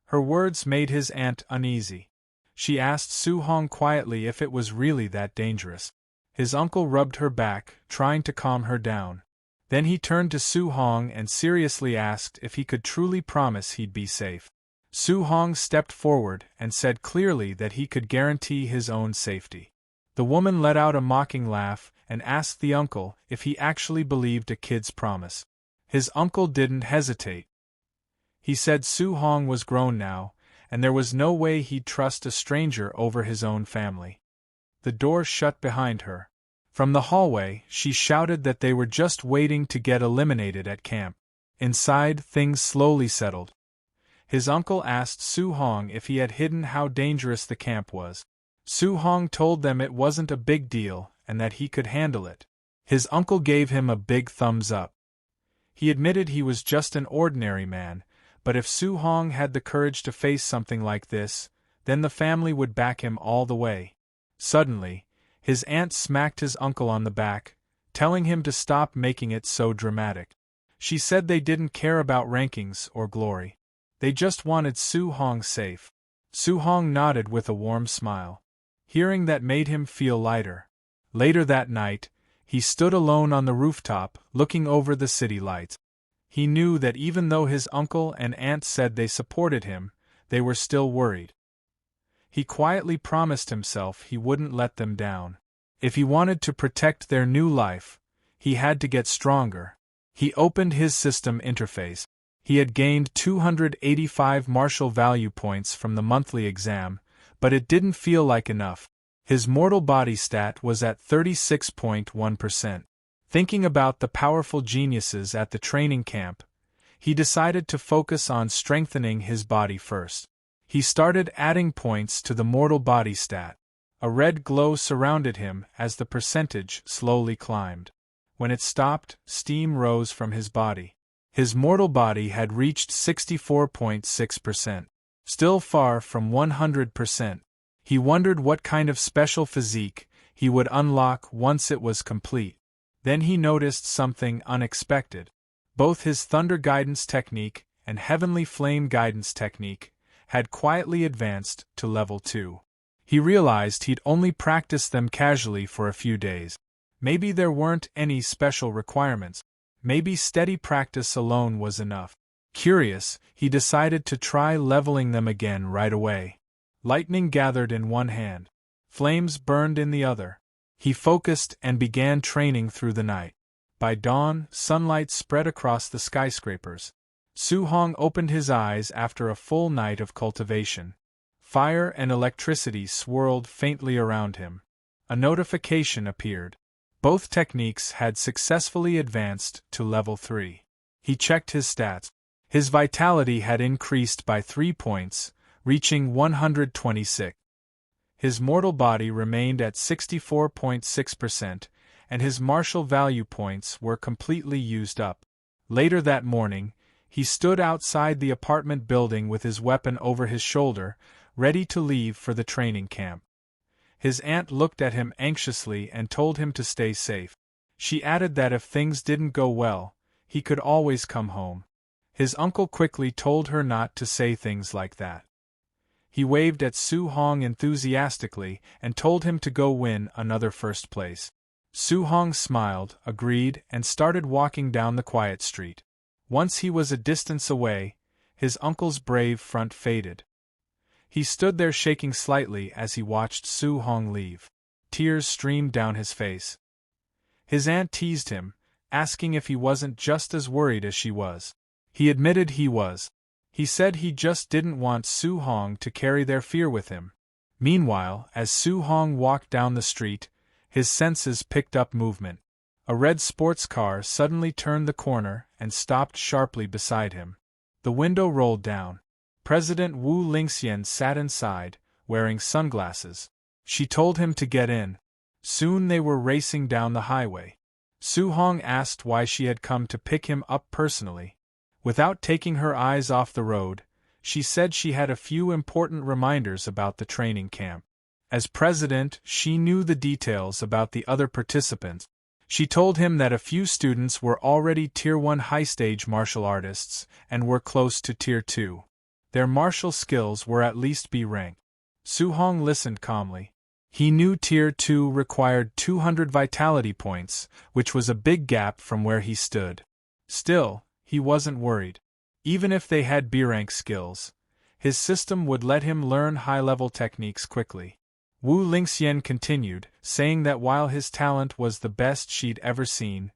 Her words made his aunt uneasy. She asked Su Hong quietly if it was really that dangerous. His uncle rubbed her back, trying to calm her down. Then he turned to Su Hong and seriously asked if he could truly promise he'd be safe. Su Hong stepped forward and said clearly that he could guarantee his own safety. The woman let out a mocking laugh and asked the uncle if he actually believed a kid's promise. His uncle didn't hesitate. He said Su Hong was grown now, and there was no way he'd trust a stranger over his own family. The door shut behind her. From the hallway, she shouted that they were just waiting to get eliminated at camp. Inside, things slowly settled. His uncle asked Su Hong if he had hidden how dangerous the camp was. Su Hong told them it wasn't a big deal and that he could handle it. His uncle gave him a big thumbs up. He admitted he was just an ordinary man, but if Su Hong had the courage to face something like this, then the family would back him all the way. Suddenly, his aunt smacked his uncle on the back, telling him to stop making it so dramatic. She said they didn't care about rankings or glory. They just wanted Su Hong safe. Su Hong nodded with a warm smile. Hearing that made him feel lighter. Later that night, he stood alone on the rooftop, looking over the city lights. He knew that even though his uncle and aunt said they supported him, they were still worried. He quietly promised himself he wouldn't let them down. If he wanted to protect their new life, he had to get stronger. He opened his system interface. He had gained 285 martial value points from the monthly exam, but it didn't feel like enough. His mortal body stat was at 36.1%. Thinking about the powerful geniuses at the training camp, he decided to focus on strengthening his body first. He started adding points to the mortal body stat. A red glow surrounded him as the percentage slowly climbed. When it stopped, steam rose from his body. His mortal body had reached 64.6%. Still far from 100%. He wondered what kind of special physique he would unlock once it was complete. Then he noticed something unexpected. Both his Thunder Guidance technique and Heavenly Flame Guidance technique had quietly advanced to level 2. He realized he'd only practiced them casually for a few days. Maybe there weren't any special requirements. Maybe steady practice alone was enough. Curious, he decided to try leveling them again right away. Lightning gathered in one hand. Flames burned in the other. He focused and began training through the night. By dawn, sunlight spread across the skyscrapers. Su Hong opened his eyes after a full night of cultivation. Fire and electricity swirled faintly around him. A notification appeared. Both techniques had successfully advanced to level 3. He checked his stats. His vitality had increased by 3 points, reaching 126. His mortal body remained at 64.6%, and his martial value points were completely used up. Later that morning, he stood outside the apartment building with his weapon over his shoulder, ready to leave for the training camp. His aunt looked at him anxiously and told him to stay safe. She added that if things didn't go well, he could always come home. His uncle quickly told her not to say things like that. He waved at Su Hong enthusiastically and told him to go win another first place. Su Hong smiled, agreed, and started walking down the quiet street. Once he was a distance away, his uncle's brave front faded. He stood there shaking slightly as he watched Su Hong leave. Tears streamed down his face. His aunt teased him, asking if he wasn't just as worried as she was. He admitted he was. He said he just didn't want Su Hong to carry their fear with him. Meanwhile, as Su Hong walked down the street, his senses picked up movement. A red sports car suddenly turned the corner and stopped sharply beside him. The window rolled down. President Wu Lingxian sat inside, wearing sunglasses. She told him to get in. Soon they were racing down the highway. Su Hong asked why she had come to pick him up personally. Without taking her eyes off the road, she said she had a few important reminders about the training camp. As president, she knew the details about the other participants. She told him that a few students were already Tier 1 high-stage martial artists and were close to Tier 2. Their martial skills were at least B rank. Su Hong listened calmly. He knew Tier 2 required 200 vitality points, which was a big gap from where he stood. Still, he wasn't worried. Even if they had B-rank skills, his system would let him learn high-level techniques quickly. Wu Lingxian continued, saying that while his talent was the best she'd ever seen,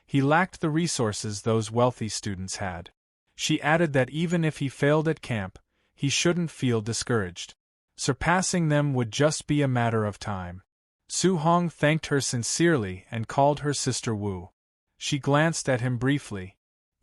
he lacked the resources those wealthy students had. She added that even if he failed at camp, he shouldn't feel discouraged. Surpassing them would just be a matter of time. Su Hong thanked her sincerely and called her sister Wu. She glanced at him briefly.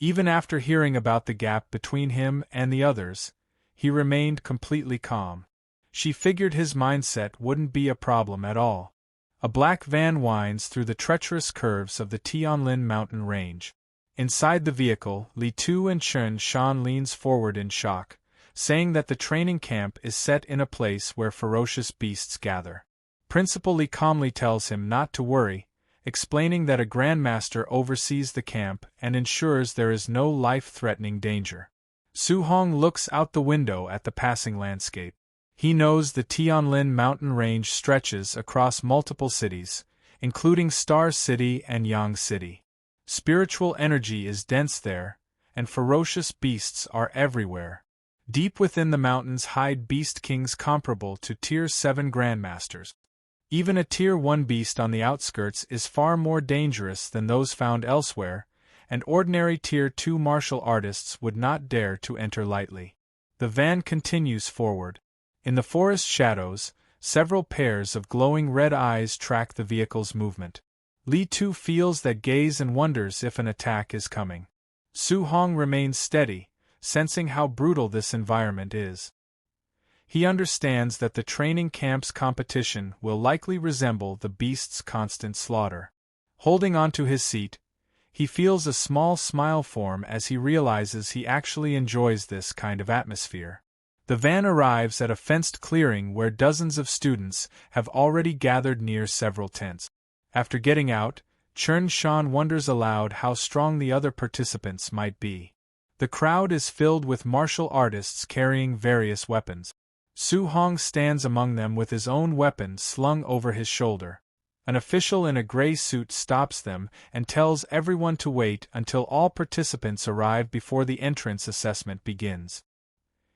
Even after hearing about the gap between him and the others, he remained completely calm. She figured his mindset wouldn't be a problem at all. A black van winds through the treacherous curves of the Tianlin mountain range. Inside the vehicle, Li Tu and Chen Shan leans forward in shock, saying that the training camp is set in a place where ferocious beasts gather. Principal Li calmly tells him not to worry, explaining that a grandmaster oversees the camp and ensures there is no life-threatening danger. Su Hong looks out the window at the passing landscape. He knows the Tianlin mountain range stretches across multiple cities, including Star City and Yang City. Spiritual energy is dense there, and ferocious beasts are everywhere. Deep within the mountains hide beast kings comparable to Tier 7 grandmasters. Even a Tier 1 beast on the outskirts is far more dangerous than those found elsewhere, and ordinary Tier 2 martial artists would not dare to enter lightly. The van continues forward. In the forest shadows, several pairs of glowing red eyes track the vehicle's movement. Li Tu feels that gaze and wonders if an attack is coming. Su Hong remains steady, sensing how brutal this environment is. He understands that the training camp's competition will likely resemble the beast's constant slaughter. Holding onto his seat, he feels a small smile form as he realizes he actually enjoys this kind of atmosphere. The van arrives at a fenced clearing where dozens of students have already gathered near several tents. After getting out, Chen Shan wonders aloud how strong the other participants might be. The crowd is filled with martial artists carrying various weapons. Su Hong stands among them with his own weapon slung over his shoulder. An official in a gray suit stops them and tells everyone to wait until all participants arrive before the entrance assessment begins.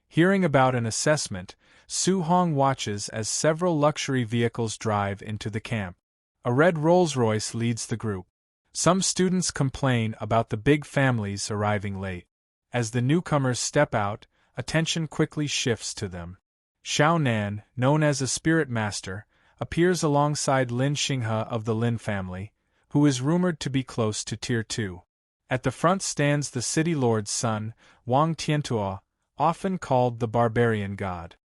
Hearing about an assessment, Su Hong watches as several luxury vehicles drive into the camp. A red Rolls-Royce leads the group. Some students complain about the big families arriving late. As the newcomers step out, attention quickly shifts to them. Xiao Nan, known as a spirit master, appears alongside Lin Xinghe of the Lin family, who is rumored to be close to Tier 2. At the front stands the city lord's son, Wang Tiantuo, often called the barbarian god.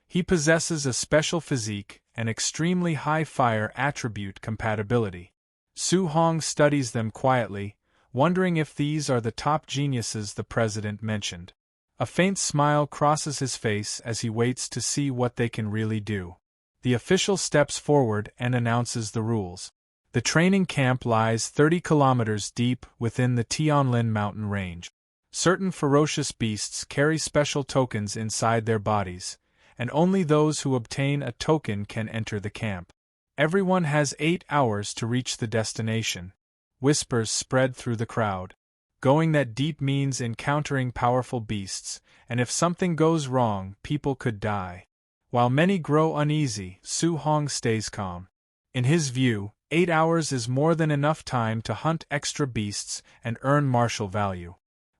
He possesses a special physique and extremely high fire attribute compatibility. Su Hong studies them quietly, wondering if these are the top geniuses the president mentioned. A faint smile crosses his face as he waits to see what they can really do. The official steps forward and announces the rules. The training camp lies 30 kilometers deep within the Tianlin mountain range. Certain ferocious beasts carry special tokens inside their bodies, and only those who obtain a token can enter the camp. Everyone has 8 hours to reach the destination. Whispers spread through the crowd. Going that deep means encountering powerful beasts, and if something goes wrong, people could die. While many grow uneasy, Su Hong stays calm. In his view, 8 hours is more than enough time to hunt extra beasts and earn martial value.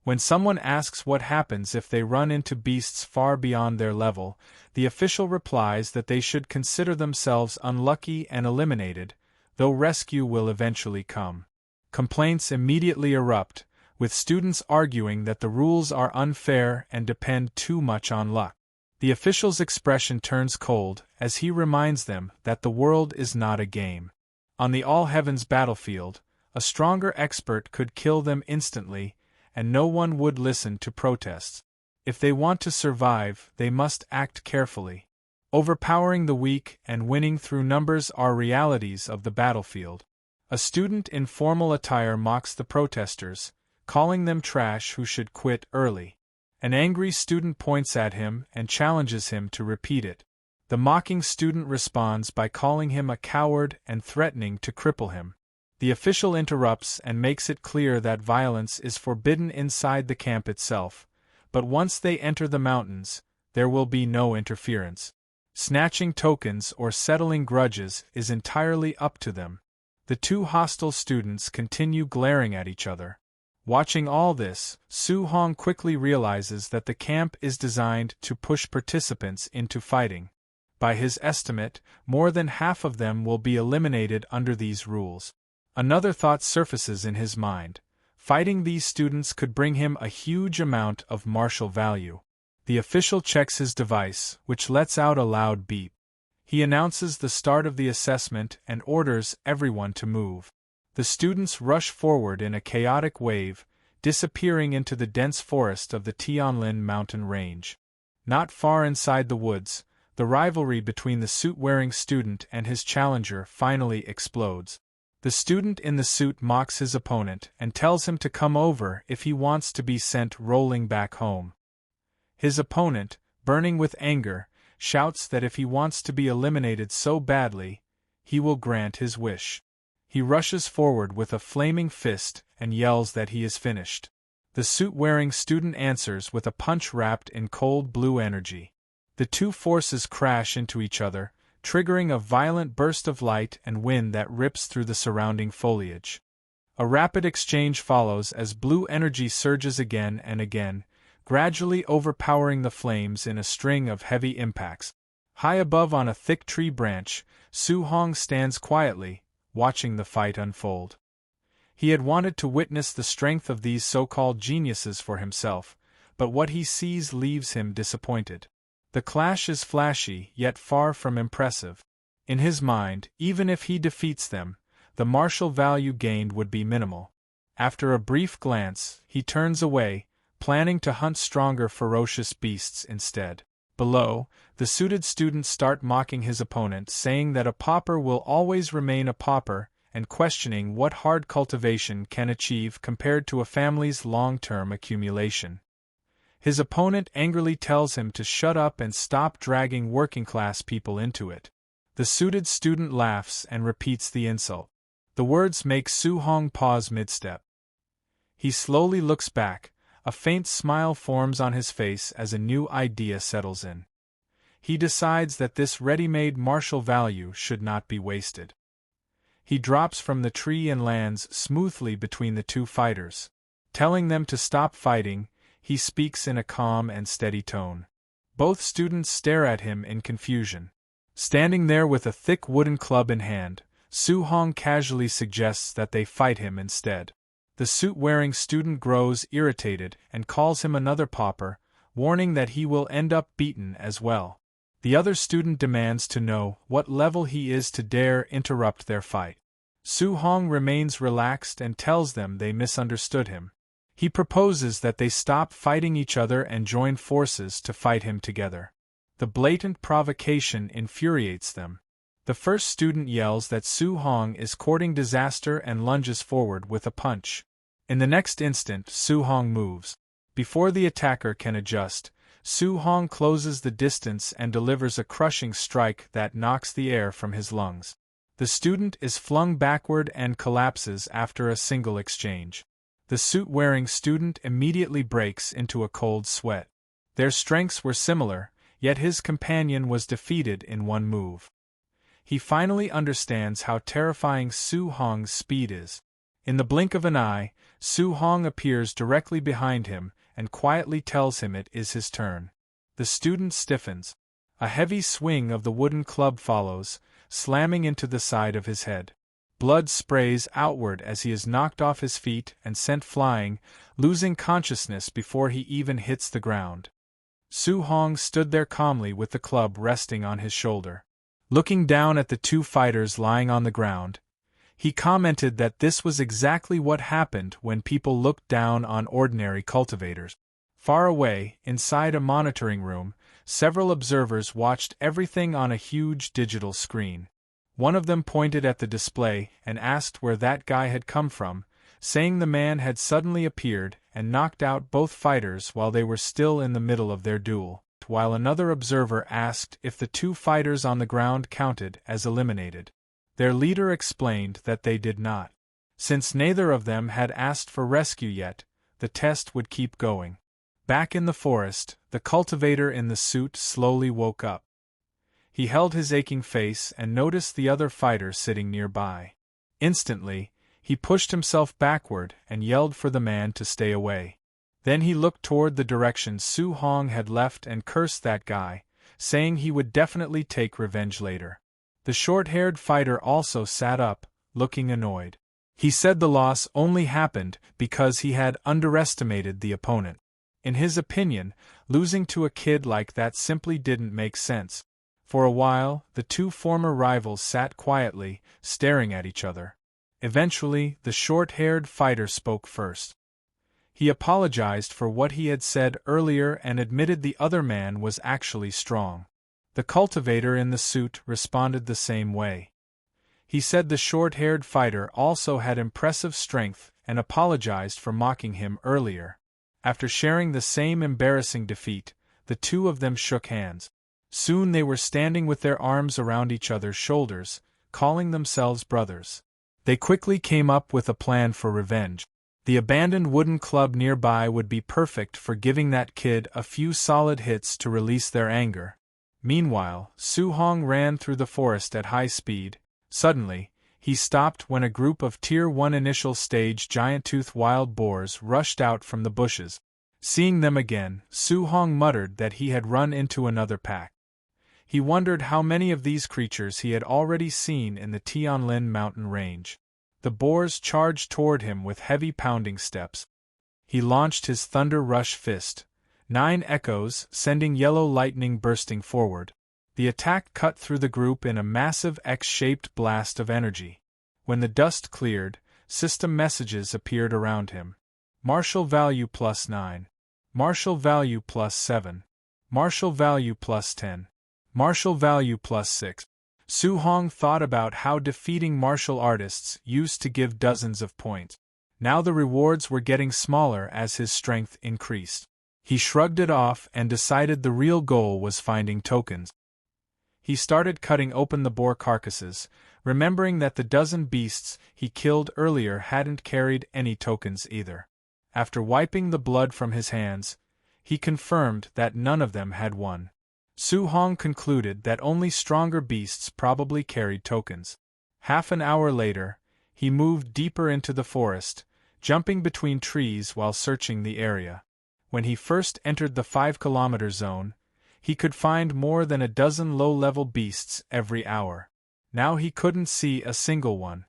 When someone asks what happens if they run into beasts far beyond their level, the official replies that they should consider themselves unlucky and eliminated, though rescue will eventually come. Complaints immediately erupt, with students arguing that the rules are unfair and depend too much on luck. The official's expression turns cold as he reminds them that the world is not a game. On the all-heavens battlefield, a stronger expert could kill them instantly, and no one would listen to protests. If they want to survive, they must act carefully. Overpowering the weak and winning through numbers are realities of the battlefield. A student in formal attire mocks the protesters, calling them trash who should quit early. An angry student points at him and challenges him to repeat it. The mocking student responds by calling him a coward and threatening to cripple him. The official interrupts and makes it clear that violence is forbidden inside the camp itself, but once they enter the mountains, there will be no interference. Snatching tokens or settling grudges is entirely up to them. The two hostile students continue glaring at each other. Watching all this, Su-hong quickly realizes that the camp is designed to push participants into fighting. By his estimate, more than half of them will be eliminated under these rules. Another thought surfaces in his mind. Fighting these students could bring him a huge amount of martial value. The official checks his device, which lets out a loud beep. He announces the start of the assessment and orders everyone to move. The students rush forward in a chaotic wave, disappearing into the dense forest of the Tianlin mountain range. Not far inside the woods, the rivalry between the suit-wearing student and his challenger finally explodes. The student in the suit mocks his opponent and tells him to come over if he wants to be sent rolling back home. His opponent, burning with anger, shouts that if he wants to be eliminated so badly, he will grant his wish. He rushes forward with a flaming fist and yells that he is finished. The suit-wearing student answers with a punch wrapped in cold blue energy. The two forces crash into each other, triggering a violent burst of light and wind that rips through the surrounding foliage. A rapid exchange follows as blue energy surges again and again, gradually overpowering the flames in a string of heavy impacts. High above on a thick tree branch, Su-hong stands quietly, watching the fight unfold. He had wanted to witness the strength of these so-called geniuses for himself, but what he sees leaves him disappointed. The clash is flashy, yet far from impressive. In his mind, even if he defeats them, the martial value gained would be minimal. After a brief glance, he turns away, planning to hunt stronger ferocious beasts instead. Below, the suited students start mocking his opponent, saying that a pauper will always remain a pauper, and questioning what hard cultivation can achieve compared to a family's long-term accumulation. His opponent angrily tells him to shut up and stop dragging working-class people into it. The suited student laughs and repeats the insult. The words make Su-hong pause mid-step. He slowly looks back. A faint smile forms on his face as a new idea settles in. He decides that this ready-made martial value should not be wasted. He drops from the tree and lands smoothly between the two fighters. Telling them to stop fighting, he speaks in a calm and steady tone. Both students stare at him in confusion. Standing there with a thick wooden club in hand, Su-hong casually suggests that they fight him instead. The suit-wearing student grows irritated and calls him another pauper, warning that he will end up beaten as well. The other student demands to know what level he is to dare interrupt their fight. Su-hong remains relaxed and tells them they misunderstood him. He proposes that they stop fighting each other and join forces to fight him together. The blatant provocation infuriates them. The first student yells that Su-hong is courting disaster and lunges forward with a punch. In the next instant, Su-hong moves. Before the attacker can adjust, Su-hong closes the distance and delivers a crushing strike that knocks the air from his lungs. The student is flung backward and collapses after a single exchange. The suit-wearing student immediately breaks into a cold sweat. Their strengths were similar, yet his companion was defeated in one move. He finally understands how terrifying Su-hong's speed is. In the blink of an eye, Su Hong appears directly behind him and quietly tells him it is his turn. The student stiffens. A heavy swing of the wooden club follows, slamming into the side of his head. Blood sprays outward as he is knocked off his feet and sent flying, losing consciousness before he even hits the ground. Su Hong stood there calmly with the club resting on his shoulder. Looking down at the two fighters lying on the ground, he commented that this was exactly what happened when people looked down on ordinary cultivators. Far away, inside a monitoring room, several observers watched everything on a huge digital screen. One of them pointed at the display and asked where that guy had come from, saying the man had suddenly appeared and knocked out both fighters while they were still in the middle of their duel, while another observer asked if the two fighters on the ground counted as eliminated. Their leader explained that they did not. Since neither of them had asked for rescue yet, the test would keep going. Back in the forest, the cultivator in the suit slowly woke up. He held his aching face and noticed the other fighter sitting nearby. Instantly, he pushed himself backward and yelled for the man to stay away. Then he looked toward the direction Su Hong had left and cursed that guy, saying he would definitely take revenge later. The short-haired fighter also sat up, looking annoyed. He said the loss only happened because he had underestimated the opponent. In his opinion, losing to a kid like that simply didn't make sense. For a while, the two former rivals sat quietly, staring at each other. Eventually, the short-haired fighter spoke first. He apologized for what he had said earlier and admitted the other man was actually strong. The cultivator in the suit responded the same way. He said the short-haired fighter also had impressive strength and apologized for mocking him earlier. After sharing the same embarrassing defeat, the two of them shook hands. Soon they were standing with their arms around each other's shoulders, calling themselves brothers. They quickly came up with a plan for revenge. The abandoned wooden club nearby would be perfect for giving that kid a few solid hits to release their anger. Meanwhile, Su Hong ran through the forest at high speed. Suddenly, he stopped when a group of Tier 1 initial stage giant-toothed wild boars rushed out from the bushes. Seeing them again, Su Hong muttered that he had run into another pack. He wondered how many of these creatures he had already seen in the Tianlin mountain range. The boars charged toward him with heavy pounding steps. He launched his Thunder Rush fist. 9 echoes, sending yellow lightning bursting forward. The attack cut through the group in a massive X-shaped blast of energy. When the dust cleared, system messages appeared around him. Martial value +9. Martial value +7. Martial value +10. Martial value +6. Su Hong thought about how defeating martial artists used to give dozens of points. Now the rewards were getting smaller as his strength increased. He shrugged it off and decided the real goal was finding tokens. He started cutting open the boar carcasses, remembering that the dozen beasts he killed earlier hadn't carried any tokens either. After wiping the blood from his hands, he confirmed that none of them had one. Su Hong concluded that only stronger beasts probably carried tokens. Half an hour later, he moved deeper into the forest, jumping between trees while searching the area. When he first entered the 5-kilometer zone, he could find more than a dozen low-level beasts every hour. Now he couldn't see a single one.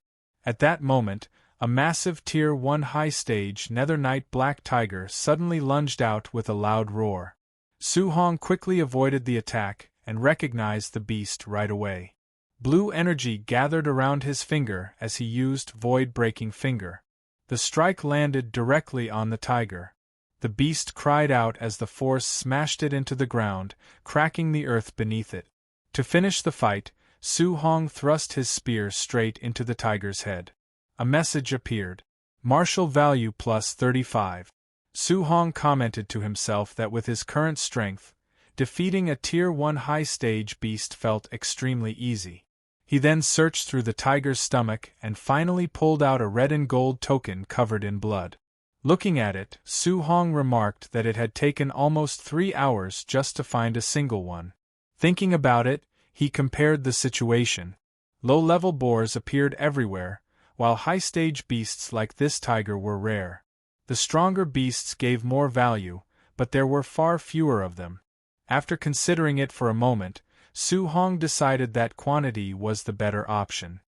At that moment, a massive Tier 1 high-stage Nether Knight black tiger suddenly lunged out with a loud roar. Su Hong quickly avoided the attack and recognized the beast right away. Blue energy gathered around his finger as he used Void-Breaking Finger. The strike landed directly on the tiger. The beast cried out as the force smashed it into the ground, cracking the earth beneath it. To finish the fight, Su Hong thrust his spear straight into the tiger's head. A message appeared. Martial value +35. Su Hong commented to himself that with his current strength, defeating a Tier 1 high-stage beast felt extremely easy. He then searched through the tiger's stomach and finally pulled out a red and gold token covered in blood. Looking at it, Su Hong remarked that it had taken almost 3 hours just to find a single one. Thinking about it, he compared the situation. Low-level boars appeared everywhere, while high-stage beasts like this tiger were rare. The stronger beasts gave more value, but there were far fewer of them. After considering it for a moment, Su Hong decided that quantity was the better option.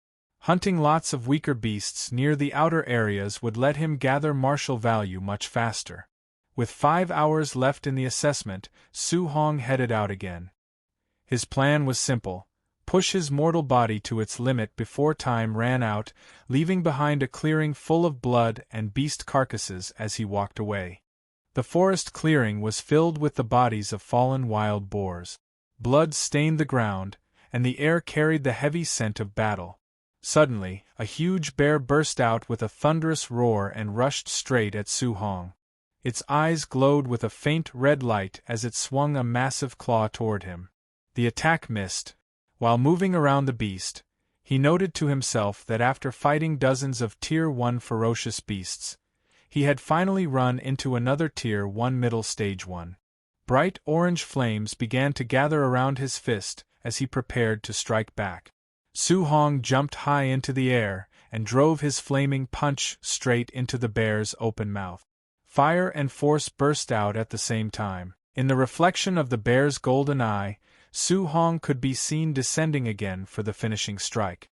Hunting lots of weaker beasts near the outer areas would let him gather martial value much faster. With 5 hours left in the assessment, Su Hong headed out again. His plan was simple: push his mortal body to its limit before time ran out, leaving behind a clearing full of blood and beast carcasses as he walked away. The forest clearing was filled with the bodies of fallen wild boars. Blood stained the ground, and the air carried the heavy scent of battle. Suddenly, a huge bear burst out with a thunderous roar and rushed straight at Su Hong. Its eyes glowed with a faint red light as it swung a massive claw toward him. The attack missed. While moving around the beast, he noted to himself that after fighting dozens of Tier 1 ferocious beasts, he had finally run into another Tier 1 middle stage one. Bright orange flames began to gather around his fist as he prepared to strike back. Su Hong jumped high into the air and drove his flaming punch straight into the bear's open mouth. Fire and force burst out at the same time. In the reflection of the bear's golden eye, Su Hong could be seen descending again for the finishing strike.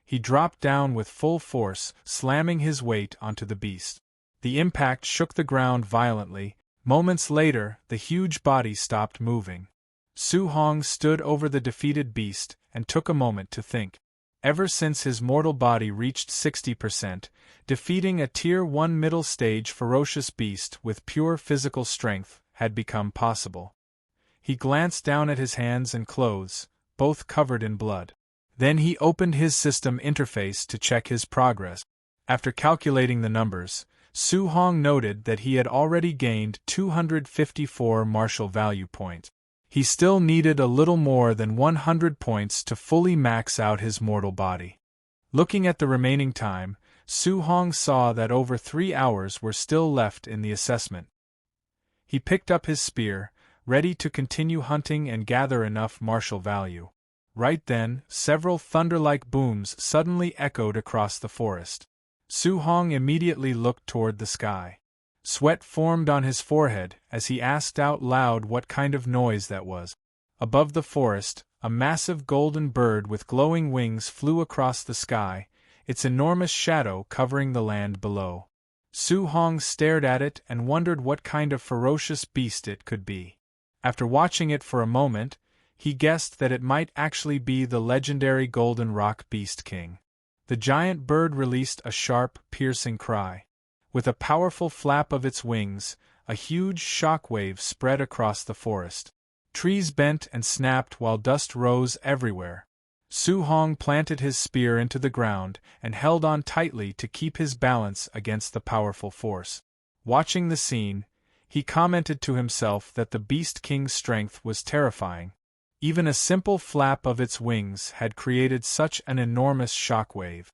He dropped down with full force, slamming his weight onto the beast. The impact shook the ground violently. Moments later, the huge body stopped moving. Su Hong stood over the defeated beast and took a moment to think. Ever since his mortal body reached 60%, defeating a Tier 1 middle stage ferocious beast with pure physical strength had become possible. He glanced down at his hands and clothes, both covered in blood. Then he opened his system interface to check his progress. After calculating the numbers, Su Hong noted that he had already gained 254 martial value points. He still needed a little more than 100 points to fully max out his mortal body. Looking at the remaining time, Su Hong saw that over 3 hours were still left in the assessment. He picked up his spear, ready to continue hunting and gather enough martial value. Right then, several thunder-like booms suddenly echoed across the forest. Su Hong immediately looked toward the sky. Sweat formed on his forehead as he asked out loud what kind of noise that was. Above the forest, a massive golden bird with glowing wings flew across the sky, its enormous shadow covering the land below. Su Hong stared at it and wondered what kind of ferocious beast it could be. After watching it for a moment, he guessed that it might actually be the legendary Golden Rock Beast King. The giant bird released a sharp, piercing cry. With a powerful flap of its wings, a huge shock wave spread across the forest. Trees bent and snapped while dust rose everywhere. Su Hong planted his spear into the ground and held on tightly to keep his balance against the powerful force. Watching the scene, he commented to himself that the Beast King's strength was terrifying. Even a simple flap of its wings had created such an enormous shockwave.